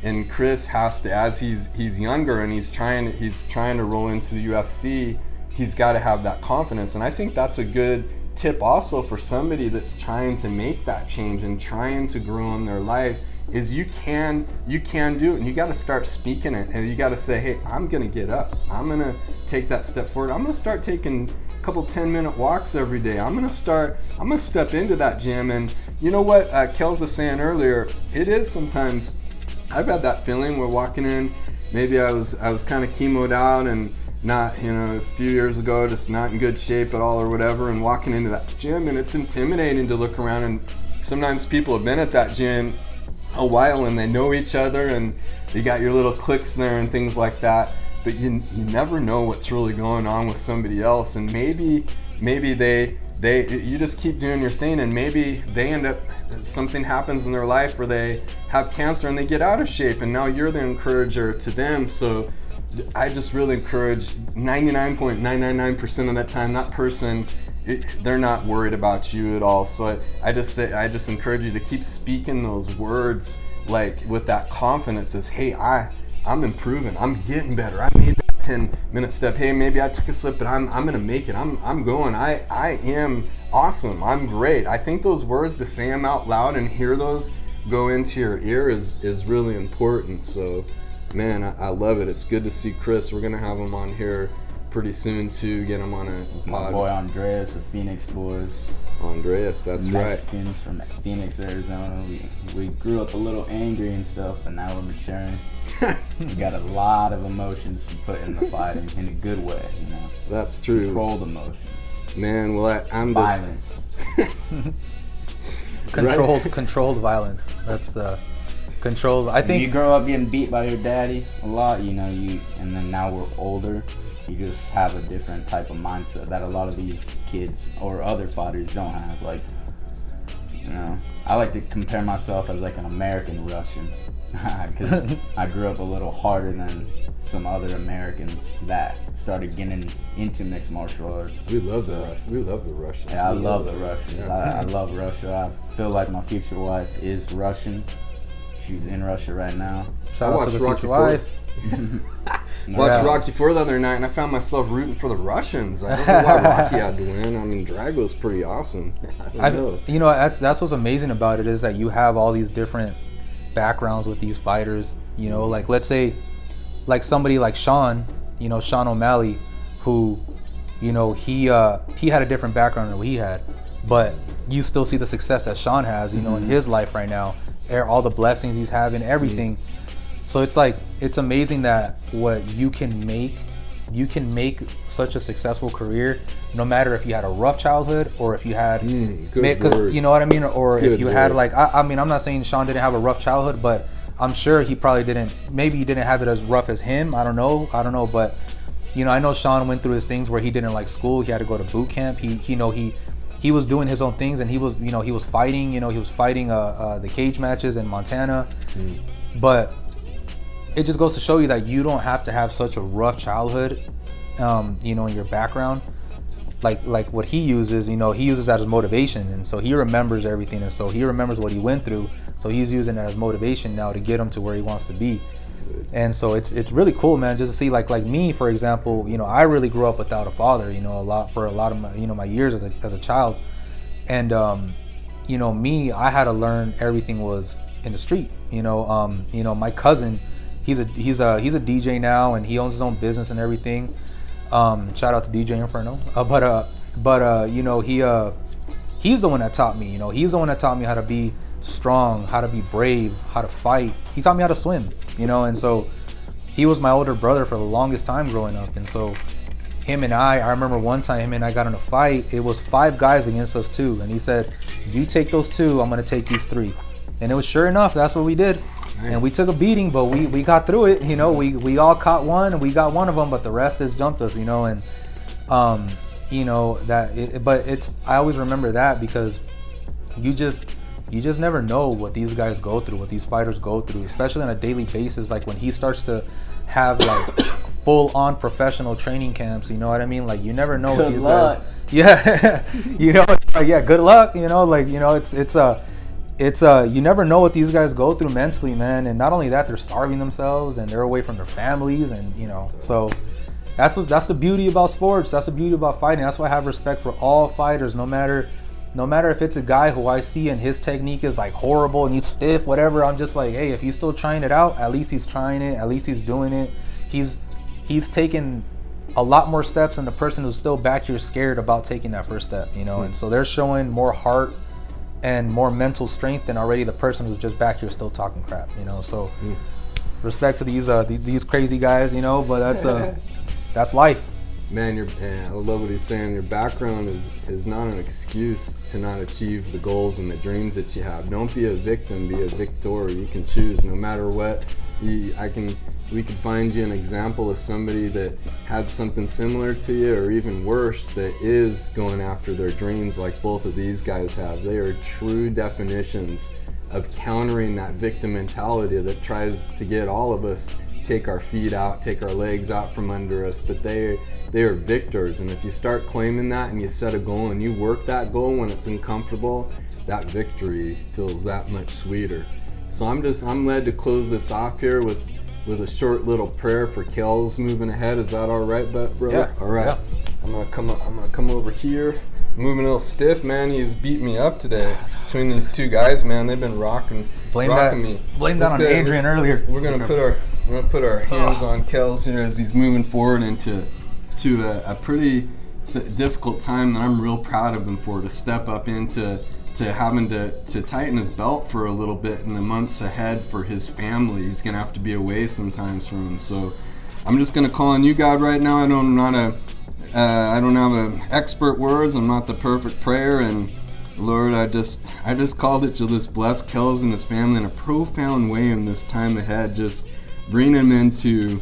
Speaker 1: And Chris has to, as he's younger and he's trying to roll into the UFC, he's got to have that confidence. And I think that's a good tip also for somebody that's trying to make that change and trying to grow in their life, is you can do it, and you got to start speaking it, and you got to say, hey, I'm gonna get up, I'm gonna take that step forward, I'm gonna start taking a couple 10-minute walks every day, I'm gonna step into that gym. And you know what Kels was saying earlier, it is sometimes, I've had that feeling where walking in, maybe I was kind of chemoed out and not, a few years ago, just not in good shape at all or whatever, and walking into that gym, and it's intimidating to look around. And sometimes people have been at that gym a while and they know each other and you got your little cliques there and things like that, but you never know what's really going on with somebody else. And maybe you just keep doing your thing, and maybe they end up, something happens in their life where they have cancer and they get out of shape, and now you're the encourager to them. So I just really encourage 99.999% of that time, that person, they're not worried about you at all. So I just encourage you to keep speaking those words like with that confidence, as, hey, I'm improving, I'm getting better, I made that 10-minute step, hey, maybe I took a slip, but I'm gonna make it, I'm going, I am awesome, I'm great. I think those words, to say them out loud and hear those go into your ear is really important. So man, I love it. It's good to see Chris. We're gonna have him on here pretty soon to get him on a pod.
Speaker 4: My boy Andreas, the Phoenix boys.
Speaker 1: Andreas, that's
Speaker 4: Mexicans
Speaker 1: right.
Speaker 4: from Phoenix, Arizona. We grew up a little angry and stuff, but now we're maturing. We got a lot of emotions to put in the fight in a good way,
Speaker 1: That's true.
Speaker 4: Controlled emotions.
Speaker 1: Man, well, I'm just
Speaker 4: Violence.
Speaker 2: Controlled violence. That's controls. I
Speaker 4: When you
Speaker 2: think
Speaker 4: grow up getting beat by your daddy a lot, you know, and then now we're older, you just have a different type of mindset that a lot of these kids or other fighters don't have. Like, you know, I like to compare myself as like an American Russian, because I grew up a little harder than some other Americans that started getting into mixed martial arts.
Speaker 1: We love the Russians.
Speaker 4: Yeah, I
Speaker 1: We
Speaker 4: love the Russians.
Speaker 1: Yeah.
Speaker 4: I love Russia. I feel like my future wife is Russian. She's in Russia right now.
Speaker 2: shout
Speaker 1: I
Speaker 2: out to
Speaker 1: watched
Speaker 2: the
Speaker 1: Rocky
Speaker 2: future
Speaker 1: IV.
Speaker 2: wife.
Speaker 1: Watched
Speaker 2: Yeah.
Speaker 1: Rocky IV the other night, and I found myself rooting for the Russians. I don't know why Rocky had to win. I mean, Drago's pretty awesome. I don't know.
Speaker 2: You know, that's what's amazing about it is that you have all these different backgrounds with these fighters. You know, like let's say, like somebody like Sean, you know, Sean O'Malley, who, you know, he had a different background than what he had, but you still see the success that Sean has, you know, in his life right now, all the blessings he's having, everything. So it's like, it's amazing that what you can make such a successful career, no matter if you had a rough childhood or if you had,
Speaker 1: Good word.
Speaker 2: you know what I mean, or
Speaker 1: Good
Speaker 2: if you had
Speaker 1: word.
Speaker 2: like, I mean, I'm not saying Sean didn't have a rough childhood, but I'm sure he probably didn't. Maybe he didn't have it as rough as him. I don't know, but you know, I know Sean went through his things where he didn't like school. He had to go to boot camp. He was doing his own things, and he was fighting. You know, he was fighting the cage matches in Montana, but it just goes to show you that you don't have to have such a rough childhood, you know, in your background. Like what he uses, you know, he uses that as motivation, and so he remembers everything, and so he remembers what he went through, so he's using that as motivation now to get him to where he wants to be. And so it's really cool, man, just to see like me, for example, you know, I really grew up without a father, you know, for a lot of my, you know, my years as a child, and you know, me, I had to learn everything was in the street, you know, my cousin, he's a DJ now, and he owns his own business and everything. Shout out to DJ Inferno. But you know, he's the one that taught me. You know, he's the one that taught me how to be strong, how to be brave, how to fight. He taught me how to swim. You know, and so he was my older brother for the longest time growing up. And so him and I remember one time him and I got in a fight. It was 5 guys against us 2, and he said, "If you take those 2, I'm gonna take these 3." And it was sure enough, that's what we did. And we took a beating, but we got through it. You know, we all caught one, and we got one of them, but the rest just jumped us. You know, and you know but it's, I always remember that because you just never know what these guys go through, what these fighters go through, especially on a daily basis. Like when he starts to have like full-on professional training camps, you know what I mean? Like you never know what these guys. Yeah, you know, yeah. Good luck, you know. Like you know, it's you never know what these guys go through mentally, man. And not only that, they're starving themselves and they're away from their families, and you know, so that's the beauty about sports. That's the beauty about fighting. That's why I have respect for all fighters, no matter if it's a guy who I see and his technique is like horrible and he's stiff, whatever. I'm just like, hey, if he's still trying it out, at least he's trying it. At least he's doing it. He's taken a lot more steps than the person who's still back here scared about taking that first step, you know. And so they're showing more heart and more mental strength than already the person who's just back here still talking crap, you know. So respect to these crazy guys, you know. But that's life.
Speaker 1: Man, I love what he's saying. Your background is not an excuse to not achieve the goals and the dreams that you have. Don't be a victim, be a victor. You can choose no matter what. We could find you an example of somebody that had something similar to you, or even worse, that is going after their dreams like both of these guys have. They are true definitions of countering that victim mentality that tries to get all of us take our feet out, take our legs out from under us, but they are victors. And if you start claiming that and you set a goal and you work that goal when it's uncomfortable, that victory feels that much sweeter. So I'm led to close this off here with a short little prayer for Kels moving ahead. Is that all right, brother?
Speaker 2: Yeah.
Speaker 1: All right.
Speaker 2: Yeah.
Speaker 1: I'm gonna come over here. Moving a little stiff, man. He's beat me up today. Between these 2 guys, man, they've been rocking me.
Speaker 2: Blame that on Adrian earlier.
Speaker 1: We're gonna put our hands on Kels here as he's moving forward into a pretty difficult time that I'm real proud of him for, to step up into having to tighten his belt for a little bit in the months ahead for his family. He's gonna have to be away sometimes from him. So I'm just gonna call on you, God, right now. I don't have expert words. I'm not the perfect prayer, and Lord, I just called it to just bless Kels and his family in a profound way in this time ahead. Just bring him into,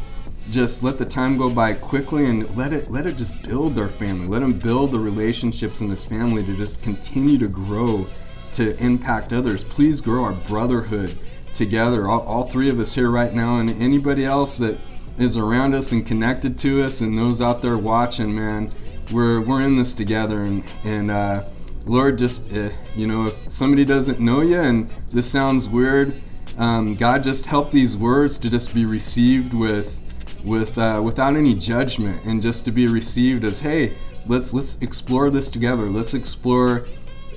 Speaker 1: just let the time go by quickly and let it just build their family. Let them build the relationships in this family to just continue to grow, to impact others. Please grow our brotherhood together, all three of us here right now, and anybody else that is around us and connected to us, and those out there watching, man. We're in this together, and Lord, just if somebody doesn't know you, and this sounds weird, God, just help these words to just be received without any judgment, and just to be received as, hey, let's explore this together. Let's explore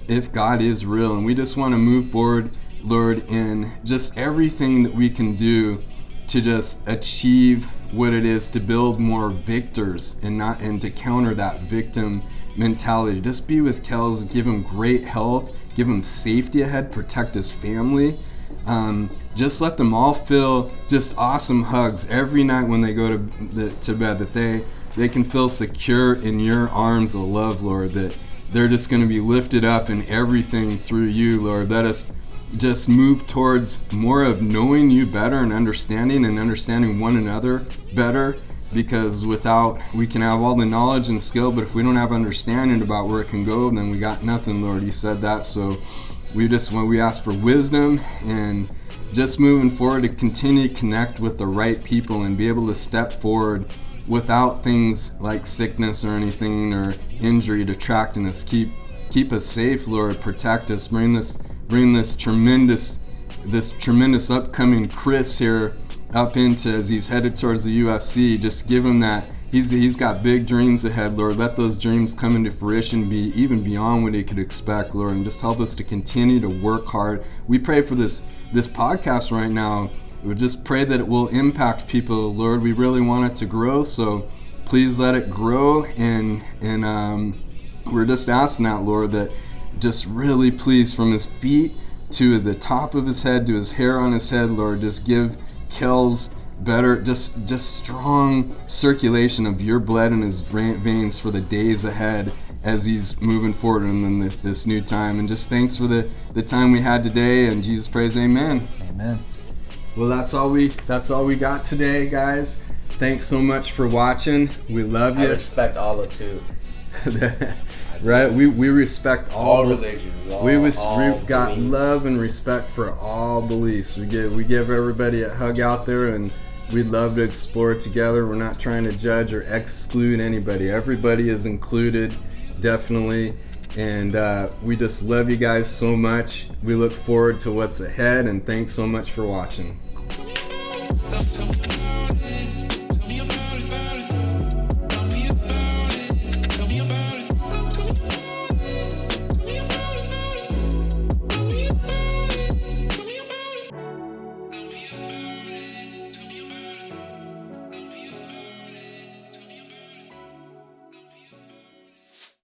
Speaker 1: if God is real, and we just want to move forward, Lord, in just everything that we can do to just achieve what it is to build more victors and to counter that victim mentality. Just be with Kels, give him great health, give him safety ahead, protect his family. Just let them all feel just awesome hugs every night when they go to bed, that they can feel secure in your arms of love, Lord, that they're just going to be lifted up in everything through you, Lord. Let us just move towards more of knowing you better and understanding one another better, because we can have all the knowledge and skill, but if we don't have understanding about where it can go, then we got nothing, Lord. You said that. So we ask for wisdom and just moving forward to continue to connect with the right people and be able to step forward without things like sickness or anything or injury detracting us. Keep us safe, Lord. Protect us. Bring this tremendous upcoming Chris here up into, as he's headed towards the UFC. Just give him that. He's got big dreams ahead, Lord. Let those dreams come into fruition, be even beyond what he could expect, Lord, and just help us to continue to work hard. We pray for this podcast right now. We just pray that it will impact people, Lord. We really want it to grow, so please let it grow, and we're just asking that, Lord, that just really please, from his feet to the top of his head to his hair on his head, Lord, just give Kels better, just strong circulation of your blood in his veins for the days ahead as he's moving forward in this new time. And just thanks for the time we had today, and Jesus praise, amen.
Speaker 2: Amen.
Speaker 1: Well, that's all we got today, guys. Thanks so much for watching. We love you.
Speaker 3: I respect all of you.
Speaker 1: Right, we respect all
Speaker 3: religions.
Speaker 1: We've got love and respect for all beliefs. We give everybody a hug out there, and we'd love to explore together. We're not trying to judge or exclude anybody. Everybody is included, definitely. And we just love you guys so much. We look forward to what's ahead, and thanks so much for watching.